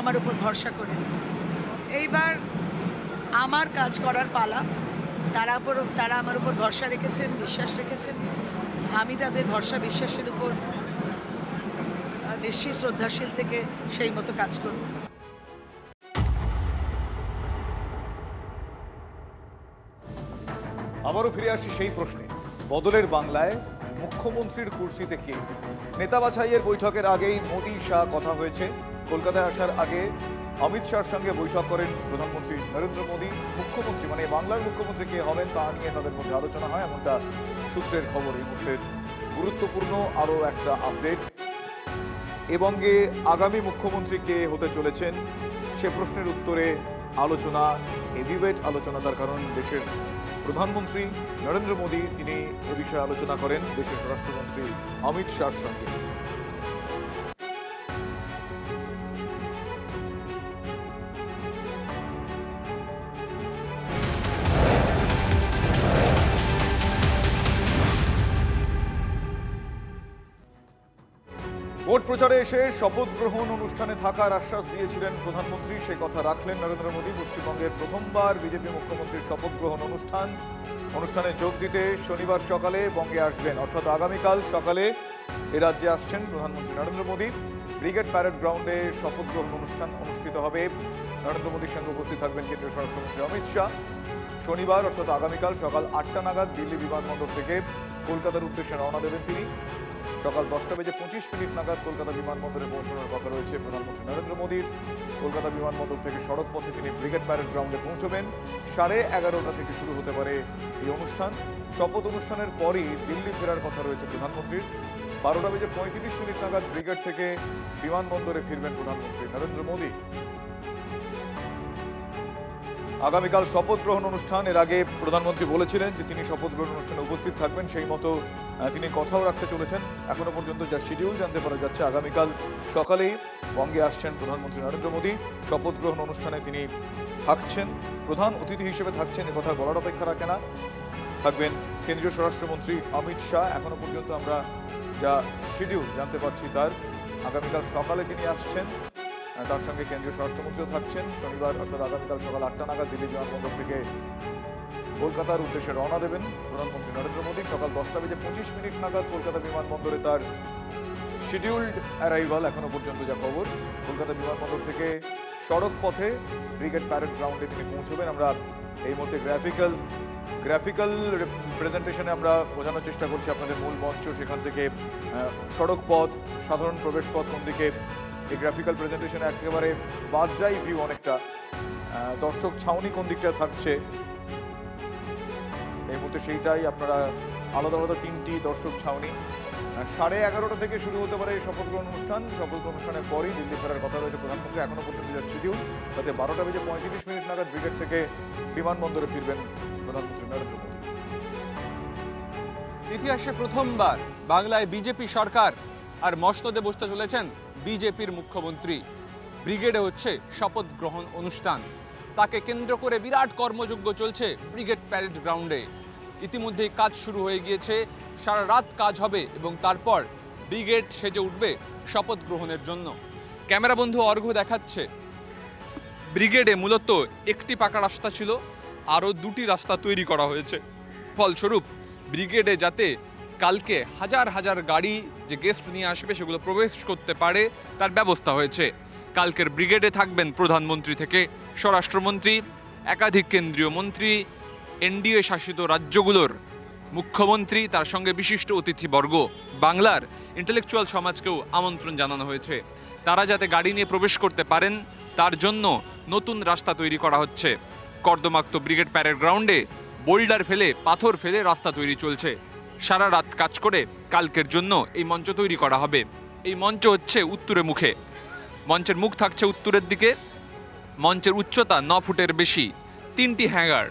আমার উপর ভরসা করে। এইবার আমার কাজ করার পালা। তারা আমার উপর ভরসা রেখেছেন, বিশ্বাস রেখেছেন, আমি তাদের ভরসা বিশ্বাসের উপর নিশ্চয়ই শ্রদ্ধাশীল থেকে সেই মতো কাজ করব। আবারও ফিরে আসি সেই প্রশ্নে, বদলের বাংলায় মুখ্যমন্ত্রীর কুর্সিতে কে? নেতা বাছাইয়ের বৈঠকের আগেই মোদি শাহ কথা হয়েছে। কলকাতায় আসার আগে অমিত শাহর সঙ্গে বৈঠক করেন প্রধানমন্ত্রী নরেন্দ্র মোদী। মুখ্যমন্ত্রী মানে বাংলার মুখ্যমন্ত্রী কে হবেন তা নিয়ে তাদের মধ্যে আলোচনা হয়, এমনটা সূত্রের খবর। এই মুহূর্তের গুরুত্বপূর্ণ আরও একটা আপডেট, এবং আগামী মুখ্যমন্ত্রী কে হতে চলেছেন সে প্রশ্নের উত্তরে আলোচনা, হেভিওয়েট আলোচনা। তার কারণ দেশের প্রধানমন্ত্রী নরেন্দ্র মোদী তিনি এ বিষয়ে আলোচনা করেন দেশের স্বরাষ্ট্রমন্ত্রী অমিত শাহর সঙ্গে। ভোট প্রচারে এসে শপথ গ্রহণ অনুষ্ঠানে থাকার আশ্বাস দিয়েছিলেন প্রধানমন্ত্রী, সে কথা রাখলেন নরেন্দ্র মোদী। পশ্চিমবঙ্গের প্রথমবার বিজেপি মুখ্যমন্ত্রীর শপথ গ্রহণ অনুষ্ঠানে যোগ দিতে শনিবার সকালে বঙ্গে আসবেন, অর্থাৎ আগামীকাল সকালে এ রাজ্যে আসছেন প্রধানমন্ত্রী নরেন্দ্র মোদী। ব্রিগেড প্যারেড গ্রাউন্ডে শপথ গ্রহণ অনুষ্ঠান অনুষ্ঠিত হবে। নরেন্দ্র মোদীর সঙ্গে উপস্থিত থাকবেন কেন্দ্রীয় স্বরাষ্ট্রমন্ত্রী অমিত শাহ। শনিবার অর্থাৎ আগামীকাল সকাল 8টা নাগাদ দিল্লি বিমানবন্দর থেকে কলকাতার উদ্দেশ্যে রওনা দেবেন তিনি। সকাল 10:25 নাগাদ কলকাতা বিমানবন্দরে পৌঁছানোর কথা রয়েছে প্রধানমন্ত্রী নরেন্দ্র মোদীর। কলকাতা বিমানবন্দর থেকে সড়ক পথে তিনি ব্রিগেড প্যারেড গ্রাউন্ডে পৌঁছবেন। 11:30টা থেকে শুরু হতে পারে এই অনুষ্ঠান। শপথ অনুষ্ঠানের পরই দিল্লি ফেরার কথা রয়েছে প্রধানমন্ত্রীর। 12:35 নাগাদ ব্রিগেড থেকে বিমানবন্দরে ফিরবেন প্রধানমন্ত্রী নরেন্দ্র মোদী। আগামীকাল শপথ গ্রহণ অনুষ্ঠান, এর আগে প্রধানমন্ত্রী বলেছিলেন যে তিনি শপথ গ্রহণ অনুষ্ঠানে উপস্থিত থাকবেন, সেই মতো তিনি কথাও রাখতে চলেছেন। এখনো পর্যন্ত যা শিডিউল জানতে পারা যাচ্ছে, আগামীকাল সকালেই বঙ্গে আসছেন প্রধানমন্ত্রী নরেন্দ্র মোদী। শপথ গ্রহণ অনুষ্ঠানে তিনি থাকছেন, প্রধান অতিথি হিসেবে থাকছেন, কথা বলার অপেক্ষা রাখে না। থাকবেন কেন্দ্রীয় স্বরাষ্ট্রমন্ত্রী অমিত শাহ। এখনো পর্যন্ত আমরা যা শিডিউল জানতে পারছি তার আগামীকাল সকালে তিনি আসছেন, তার সঙ্গে কেন্দ্রীয় স্বরাষ্ট্রমন্ত্রীও থাকছেন। শনিবার অর্থাৎ আগামীকাল সকাল 8টা নাগাদ দিল্লি বিমানবন্দর থেকে কলকাতার উদ্দেশ্যে রওনা দেবেন প্রধানমন্ত্রী নরেন্দ্র মোদী। সকাল 10:25 নাগাদ কলকাতা বিমানবন্দরে তার শিডিউলড অ্যারাইভাল। এখনো পর্যন্ত যা খবর, কলকাতা বিমানবন্দর থেকে সড়ক পথে ব্রিগেড প্যারেড গ্রাউন্ডে তিনি পৌঁছবেন। আমরা এই মুহূর্তে গ্রাফিক্যাল প্রেজেন্টেশনে আমরা বোঝানোর চেষ্টা করছি আপনাদের মূল মঞ্চ, সেখান থেকে সড়ক পথ, সাধারণ প্রবেশ পথ কোন দিকে, এই গ্রাফিক্যাল প্রেজেন্টেশনে একেবারে বাদজাই ভিউ অনেকটা। দর্শক ছাউনি কোন দিকটা থাকছে এই মুহূর্তে সেইটাই আপনারা আলাদা আলাদা 3টি দর্শক ছাউনি। 11:30 থেকে শুরু হতে পারে এই শপথ গ্রহণ অনুষ্ঠান। শপথ গ্রহণ অনুষ্ঠানের পরই দিল্লি ফেরার কথা রয়েছে প্রধানমন্ত্রী। এখনো পর্যন্ত যা শিডিউল তাতে 12:35 নাগাদ ব্রিগেড থেকে বিমানবন্দরে ফিরবেন প্রধানমন্ত্রী নরেন্দ্র মোদী। ইতিহাসে প্রথমবার বাংলায় বিজেপি সরকার আর মসনদে বসতে চলেছেন বিজেপির মুখ্যমন্ত্রী। ব্রিগেডে হচ্ছে শপথ গ্রহণ অনুষ্ঠান, তাকে কেন্দ্র করে বিরাট কর্মযজ্ঞ চলছে ব্রিগেড প্যারেড গ্রাউন্ডে। ইতিমধ্যেই কাজ শুরু হয়ে গিয়েছে, সারা রাত কাজ হবে এবং তারপর ব্রিগেড সেজে উঠবে শপথ গ্রহণের জন্য। ক্যামেরা বন্ধু অর্ঘ্য দেখাচ্ছে ব্রিগেডে মূলত একটি পাকা রাস্তা ছিল, আরও 2টি রাস্তা তৈরি করা হয়েছে। ফলস্বরূপ ব্রিগেডে যাতে কালকে হাজার হাজার গাড়ি যে গেস্ট নিয়ে আসবে সেগুলো প্রবেশ করতে পারে তার ব্যবস্থা হয়েছে। কালকের ব্রিগেডে থাকবেন প্রধানমন্ত্রী থেকে স্বরাষ্ট্রমন্ত্রী, একাধিক কেন্দ্রীয় মন্ত্রী, এনডিএ শাসিত রাজ্যগুলোর মুখ্যমন্ত্রী, তার সঙ্গে বিশিষ্ট অতিথিবর্গ। বাংলার ইন্টেলেকচুয়াল সমাজকেও আমন্ত্রণ জানানো হয়েছে। তারা যাতে গাড়ি নিয়ে প্রবেশ করতে পারেন তার জন্য নতুন রাস্তা তৈরি করা হচ্ছে। কর্দমাক্ত ব্রিগেড প্যারেড গ্রাউন্ডে বোল্ডার ফেলে, পাথর ফেলে রাস্তা তৈরি চলছে। সারা রাত কাজ করে কালকের জন্য এই মঞ্চ তৈরি করা হবে। এই মঞ্চ হচ্ছে উত্তরে মুখে, মঞ্চের মুখ থাকছে উত্তরের দিকে। মঞ্চের উচ্চতা 9 ফুটের বেশি, 3টি হ্যাঙ্গার,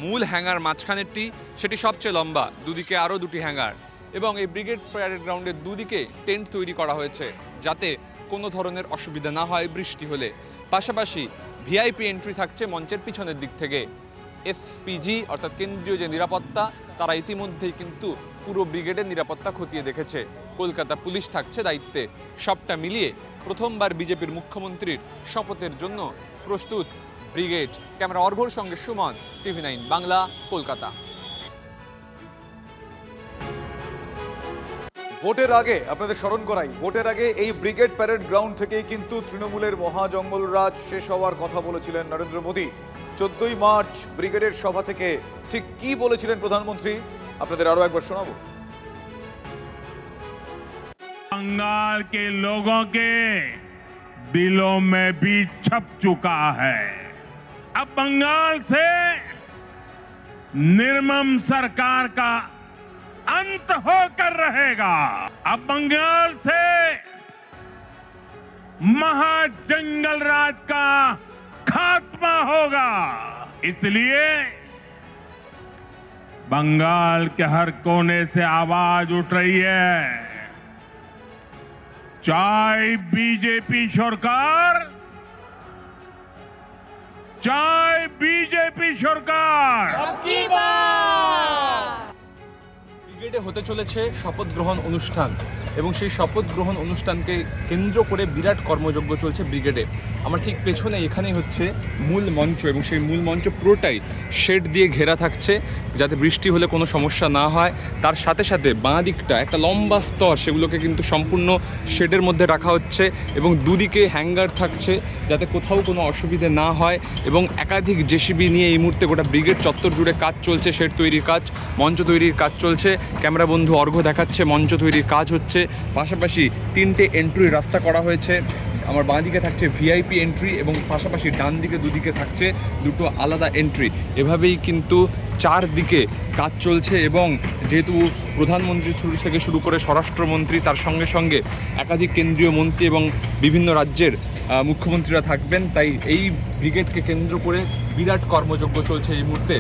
মূল হ্যাঙ্গার মাঝখানেরটি সেটি সবচেয়ে লম্বা, দুদিকে আরও 2টি হ্যাঙ্গার। এবং এই ব্রিগেড প্যারেড গ্রাউন্ডের দুদিকে টেন্ট তৈরি করা হয়েছে যাতে কোনো ধরনের অসুবিধা না হয় বৃষ্টি হলে। পাশাপাশি ভিআইপি এন্ট্রি থাকছে মঞ্চের পিছনের দিক থেকে। এসপিজি অর্থাৎ কেন্দ্রীয় যে নিরাপত্তা, তারা ইতিমধ্যেই কিন্তু পুরো ব্রিগেডের নিরাপত্তা খতিয়ে দেখেছে। কলকাতা পুলিশ থাকছে দায়িত্বে। সবটা মিলিয়ে প্রথমবার বিজেপির মুখ্যমন্ত্রীর শপথের জন্য প্রস্তুত ব্রিগেড। ক্যামেরা অর্ঘ্যর সঙ্গে সুমন, TV9 বাংলা, কলকাতা। ভোটের আগে আপনাদের স্মরণ করাই, ভোটের আগে এই ব্রিগেড প্যারেড গ্রাউন্ড থেকেই কিন্তু তৃণমূলের মহাজঙ্গলরাজ শেষ হওয়ার কথা বলেছিলেন নরেন্দ্র মোদী। 14ই মার্চ ব্রিগেডের সভা থেকে ঠিক কি বলেছিলেন প্রধানমন্ত্রী আপনাদের আরো একবার শোনাবো। बंगाल के लोगों के दिलों में भी छप चुका है। अब बंगाल से निर्मम सरकार का अंत होकर रहेगा। अब बंगाल से महाजंगल राज का खात्मा होगा। इसलिए बंगाल के हर कोने से आवाज उठ रही है, चाहे बीजेपी सरकार, चाहे बीजेपी सरकार। ব্রিগেডে হতে চলেছে শপথ গ্রহণ অনুষ্ঠান এবং সেই শপথ গ্রহণ অনুষ্ঠানকে কেন্দ্র করে বিরাট কর্মযজ্ঞ চলছে ব্রিগেডে। আমার ঠিক পেছনে এখানেই হচ্ছে মূল মঞ্চ এবং সেই মূল মঞ্চ পুরোটাই শেড দিয়ে ঘেরা থাকছে যাতে বৃষ্টি হলে কোনো সমস্যা না হয়। তার সাথে সাথে বাঁ দিকটা একটা লম্বা স্তর, সেগুলোকে কিন্তু সম্পূর্ণ শেডের মধ্যে রাখা হচ্ছে এবং দুদিকে হ্যাঙ্গার থাকছে যাতে কোথাও কোনো অসুবিধে না হয়। এবং একাধিক জেসিবি নিয়ে এই মুহূর্তে গোটা ব্রিগেড চত্বর জুড়ে কাজ চলছে, শেড তৈরির কাজ, মঞ্চ তৈরির কাজ চলছে। ক্যামেরা বন্ধু অর্ঘ্য দেখাচ্ছে মঞ্চ তৈরির কাজ হচ্ছে। পাশাপাশি 3টে এন্ট্রি রাস্তা করা হয়েছে। আমার বাঁ দিকে থাকছে ভিআইপি এন্ট্রি এবং পাশাপাশি ডান দিকে দুদিকে থাকছে দুটো আলাদা এন্ট্রি। এভাবেই কিন্তু চারদিকে কাজ চলছে এবং যেহেতু প্রধানমন্ত্রী থেকে শুরু করে স্বরাষ্ট্রমন্ত্রী, তার সঙ্গে সঙ্গে একাধিক কেন্দ্রীয় মন্ত্রী এবং বিভিন্ন রাজ্যের মুখ্যমন্ত্রীরা থাকবেন, তাই এই ব্রিগেডকে কেন্দ্র করে বিরাট কর্মযজ্ঞ চলছে এই মুহূর্তে।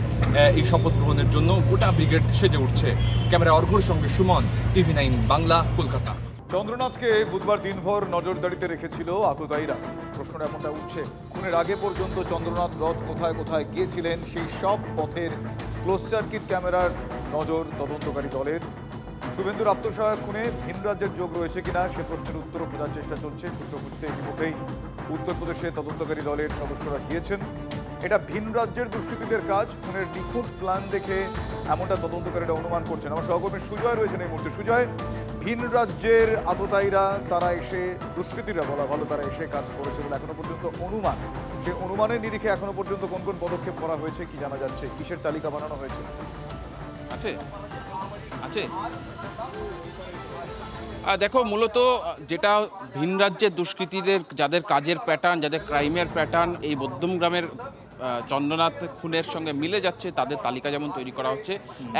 এই শপথ গ্রহণের জন্য গোটা ব্রিগেড সেজে উঠছে। ক্যামেরা অর্ঘ্যর সঙ্গে সুমন, TV9 বাংলা, কলকাতা। চন্দ্রনাথকে বুধবার দিনভর নজরদারিতে রেখেছিল আততায়ীরা। প্রশ্নটা এমনটা উঠছে, খুনের আগে পর্যন্ত চন্দ্রনাথ রথ কোথায় কোথায় গিয়েছিলেন সেই সব পথের ক্লোজ সার্কিট ক্যামেরার নজর তদন্তকারী দলের। শুভেন্দুর আত্মসহায়ক খুনে ভিন রাজ্যের যোগ রয়েছে কিনা সে প্রশ্নের উত্তরও খোঁজার চেষ্টা চলছে। সূত্র খুঁজতে ইতিমধ্যেই উত্তরপ্রদেশে তদন্তকারী দলের সদস্যরা গিয়েছেন। এটা ভিন রাজ্যের দুষ্কৃতীদের কাজ, খুনের নিখুঁত প্ল্যান দেখে এমনটা তদন্তকারীরা অনুমান করছেন। আমার সহকর্মী সুজয় রয়েছেন এই মুহূর্তে। সুজয়, ভিন রাজ্যের আততায়ীরা তারা এসে, দুষ্কৃতীরা বলা ভালো, তারা এসে কাজ করেছে বলে এখনো পর্যন্ত অনুমান, সেই অনুমানের নিরিখে এখনো পর্যন্ত কোন কোন পদক্ষেপ করা হয়েছে কি জানা যাচ্ছে? কিসের তালিকা বানানো হয়েছে? আছে আছে দেখো, মূলত যেটা ভিন রাজ্যের দুষ্কৃতীদের যাদের কাজের প্যাটার্ন, যাদের ক্রাইমের প্যাটার্ন এই বদ্যম গ্রামের চন্দ্রনাথ খুনের সঙ্গে মিলে যাচ্ছে, তাদের তালিকা যেমন তৈরি করা হচ্ছে,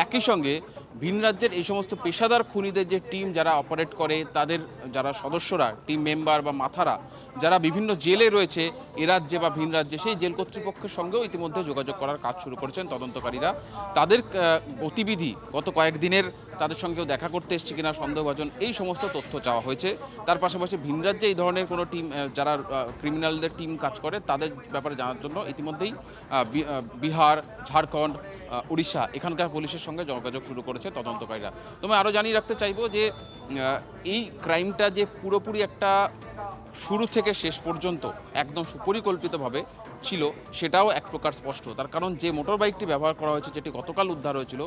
একই সঙ্গে ভিন রাজ্যের এই সমস্ত পেশাদার খুনিদের যে টিম যারা অপারেট করে, তাদের যারা সদস্যরা, টিম মেম্বার বা মাথারা যারা বিভিন্ন জেলে রয়েছে এ রাজ্যে বা ভিন রাজ্যে, সেই জেল কর্তৃপক্ষের সঙ্গেও ইতিমধ্যে যোগাযোগ করার কাজ শুরু করেছেন তদন্তকারীরা। তাদের গতিবিধি গত কয়েকদিনের, তাদের সঙ্গেও দেখা করতে এসছে কিনা সন্দেহভাজন, এই সমস্ত তথ্য চাওয়া হয়েছে। তার পাশাপাশি ভিন রাজ্যে এই ধরনের কোনো টিম, যারা ক্রিমিনালদের টিম কাজ করে, তাদের ব্যাপারে জানার জন্য ইতিমধ্যেই বিহার, ঝাড়খণ্ড, উড়িষ্যা এখানকার পুলিশের সঙ্গে যোগাযোগ শুরু করেছে তদন্তকারীরা। তবে আরও জানিয়ে রাখতে চাইবো যে এই ক্রাইমটা যে পুরোপুরি একটা শুরু থেকে শেষ পর্যন্ত একদম সুপরিকল্পিতভাবে ছিল সেটাও এক প্রকার স্পষ্ট। তার কারণ যে মোটর বাইকটি ব্যবহার করা হয়েছে, যেটি গতকাল উদ্ধার হয়েছিল,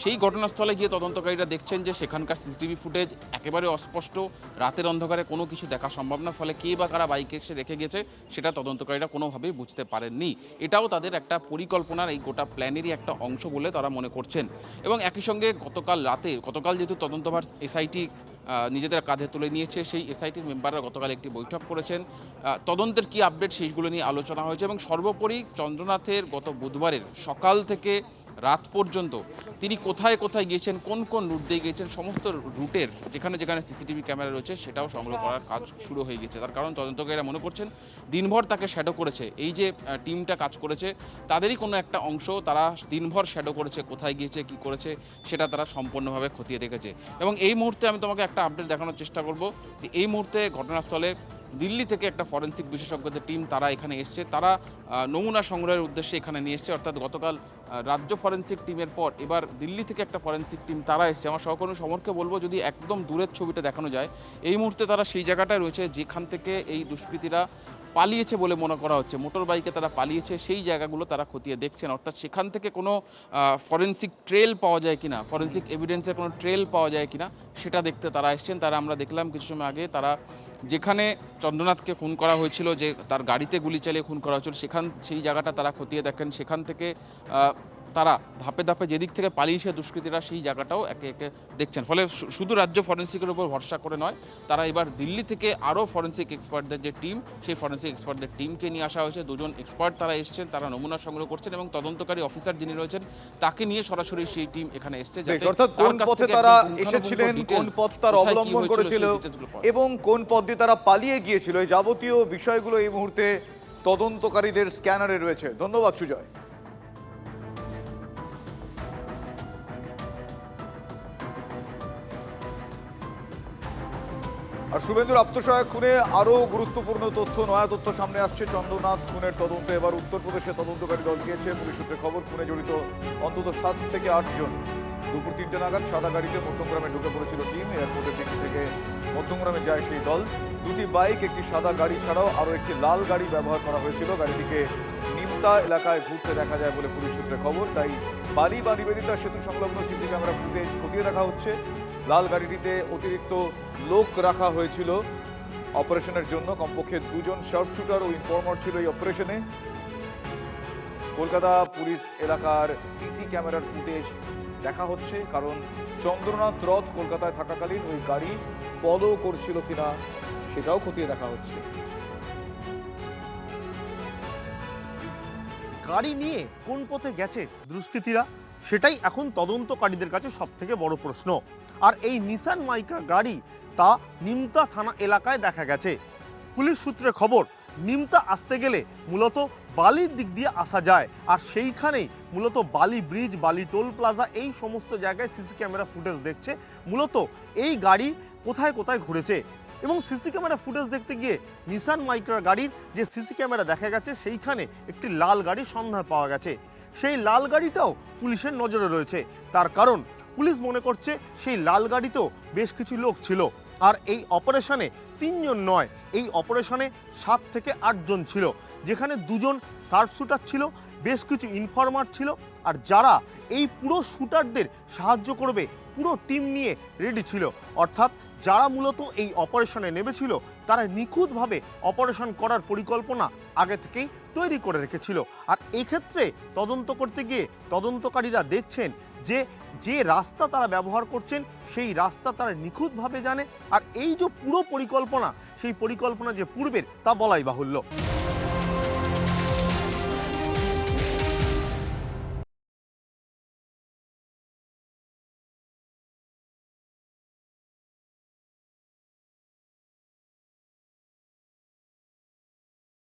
সেই ঘটনাস্থলে গিয়ে তদন্তকারীরা দেখছেন যে সেখানকার সিসিটিভি ফুটেজ একেবারে অস্পষ্ট, রাতের অন্ধকারে কোনো কিছু দেখা সম্ভব না, ফলে কে বা কারা বাইকে এসে রেখে গেছে সেটা তদন্তকারীরা কোনোভাবেই বুঝতে পারেননি। এটাও তাদের একটা পরিকল্পনার, এই গোটা প্ল্যানেরই একটা অংশ বলে তারা মনে করছেন। এবং একই সঙ্গে গতকাল যেহেতু তদন্তভার এসআইটি নিজেদের কাঁধে তুলে নিয়েছে, সেই এসআইটির মেম্বাররা গতকাল একটি বৈঠক করেছেন। তদন্তের কি আপডেট সেইগুলো নিয়ে আলোচনা হয়েছে এবং সর্বোপরি চন্দ্রনাথের গত বুধবারের সকাল থেকে রাত পর্যন্ত তিনি কোথায় কোথায় গিয়েছেন, কোন কোন রুট দিয়ে গিয়েছেন, সমস্ত রুটের যেখানে যেখানে সিসিটিভি ক্যামেরা রয়েছে সেটাও সংগ্রহ করার কাজ শুরু হয়ে গেছে। তার কারণ তদন্তকারীরা মনে করছেন দিনভর তাকে শ্যাডো করেছে, এই যে টিমটা কাজ করেছে তাদেরই কোনো একটা অংশ তারা দিনভর শ্যাডো করেছে, কোথায় গিয়েছে কী করেছে সেটা তারা সম্পূর্ণভাবে খতিয়ে দেখেছে। এবং এই মুহূর্তে আমি তোমাকে একটা আপডেট দেখানোর চেষ্টা করব যে এই মুহূর্তে ঘটনাস্থলে দিল্লি থেকে একটা ফরেন্সিক বিশেষজ্ঞদের টিম তারা এখানে এসছে, তারা নমুনা সংগ্রহের উদ্দেশ্যে এখানে নিয়ে এসছে। অর্থাৎ গতকাল রাজ্য ফরেন্সিক টিমের পর এবার দিল্লি থেকে একটা ফরেন্সিক টিম তারা এসছে। আমার সহকর্মী সমরকে বলবো যদি একদম দূরের ছবিটা দেখানো যায়, এই মুহূর্তে তারা সেই জায়গাটায় রয়েছে যেখান থেকে এই দুষ্কৃতীরা পালিয়েছে বলে মনে করা হচ্ছে, মোটর বাইকে তারা পালিয়েছে, সেই জায়গাগুলো তারা খতিয়ে দেখছেন। অর্থাৎ সেখান থেকে কোনো ফরেন্সিক ট্রেল পাওয়া যায় কিনা, ফরেন্সিক এভিডেন্সের কোনো ট্রেল পাওয়া যায় কিনা সেটা দেখতে তারা এসছেন। তারা আমরা দেখলাম কিছু সময় আগে তারা যেখানে চন্দ্রনাথকে খুন করা হয়েছিল, যে তার গাড়িতে গুলি চালিয়ে খুন করা হয়েছিল, সেই জায়গাটা তারা খতিয়ে দেখেন। সেখান থেকে তারা ধাপে ধাপে যেদিক থেকে পালিয়েছে দুষ্কৃতীরা সেই জায়গাটাও একে একে দেখছেন। ফলে শুধু রাজ্য ফরেন্সিকের উপর ভরসা করে নয়, তারা এবার দিল্লি থেকে আরও ফরেন্সিক এক্সপার্টদের যে টিম, সেই ফরেন্সিক এক্সপার্টদের টিমকে নিয়ে আসা হয়েছে। 2জন এক্সপার্ট তারা এসছেন, তারা নমুনা সংগ্রহ করছেন এবং তদন্তকারী অফিসার যিনি রয়েছেন তাকে নিয়ে সরাসরি সেই টিম এখানে এসছে, যাতে অর্থাৎ কোন পথে তারা এসেছিলেন, কোন পথ তারা অবলম্বন করেছিল এবং কোন পথ দিয়ে তারা পালিয়ে গিয়েছিল, এই যাবতীয় বিষয়গুলো এই মুহূর্তে তদন্তকারীদের স্ক্যানারে রয়েছে। ধন্যবাদ সুজয়। আর শুভেন্দুর আত্মসহায়ক খুনে আরও গুরুত্বপূর্ণ তথ্য, নয়া তথ্য সামনে আসছে। চন্দ্রনাথ খুনের তদন্তে এবার উত্তরপ্রদেশে তদন্তকারী দল গিয়েছে। পুলিশ সূত্রে খবর, খুনে জড়িত অন্তত 7 থেকে 8 জন। দুপুর 3টে নাগাদ সাদা গাড়িতে মধ্যমগ্রামে ঢুকে পড়েছিল টিম। এয়ারপোর্টের দিক থেকে মধ্যমগ্রামে যায় সেই দল। 2টি বাইক, একটি সাদা গাড়ি ছাড়াও আরও একটি লাল গাড়ি ব্যবহার করা হয়েছিল। গাড়িটিকে নিমতা এলাকায় ঘুরতে দেখা যায় বলে পুলিশ সূত্রে খবর। তাই বালি বা নিবেদিতা সেতু সংলগ্ন সিসি ক্যামেরা ফুটেজ খতিয়ে দেখা হচ্ছে। লাল গাড়িটিতে অতিরিক্ত লোক রাখা হয়েছিল অপারেশনের জন্য। কমপক্ষে 2জন শার্পশুটার ও ইনফর্মার ছিল এই অপারেশনে। কলকাতা পুলিশ এলাকার সিসি ক্যামেরার ফুটেজ দেখা হচ্ছে, কারণ চন্দ্রনাথ রথ কলকাতায় থাকাকালীন ওই গাড়ি ফলো করছিল কিনা সেটাও খতিয়ে দেখা হচ্ছে। গাড়ি নিয়ে কোন পথে গেছে দুষ্কৃতীরা, সেটাই এখন তদন্তকারীদের কাছে সবথেকে বড় প্রশ্ন। আর এই নিসান মাইক্রা গাড়ি তা নিমতা থানা এলাকায় দেখা গেছে। পুলিশ সূত্রে খবর, নিমতা আসতে গেলে মূলত বালির দিক দিয়ে আসা যায়, আর সেইখানেই মূলত বালি ব্রিজ, বালি টোল প্লাজা, এই সমস্ত জায়গায় সিসি ক্যামেরা ফুটেজ দেখছে মূলত এই গাড়ি কোথায় কোথায় ঘুরেছে। এবং সিসি ক্যামেরা ফুটেজ দেখতে গিয়ে নিসান মাইক্রা গাড়ির যে সিসি ক্যামেরা দেখা গেছে সেইখানে একটি লাল গাড়ির সন্ধান পাওয়া গেছে। সেই লাল গাড়িটাও পুলিশের নজরে রয়েছে। তার কারণ পুলিশ মনে করছে সেই লাল গাড়িতেও বেশ কিছু লোক ছিল। আর এই অপারেশনে 3 জন নয়, এই অপারেশনে 7 থেকে 8 জন ছিল, যেখানে 2জন শার্পশুটার ছিল, বেশ কিছু ইনফর্মার ছিল, আর যারা এই পুরো শুটারদের সাহায্য করবে পুরো টিম নিয়ে রেডি ছিল। অর্থাৎ যারা মূলত এই অপারেশনে নেমেছিল তারা নিখুঁতভাবে অপারেশন করার পরিকল্পনা আগে থেকেই তৈরি করে রেখেছিল। আর এক্ষেত্রে তদন্ত করতে গিয়ে তদন্তকারীরা দেখছেন যে যে রাস্তা তারা ব্যবহার করছেন সেই রাস্তা তারা নিখুঁতভাবে জানে। আর এই যে পুরো পরিকল্পনা, সেই পরিকল্পনা যে পূর্বের তা বলাই বাহুল্য।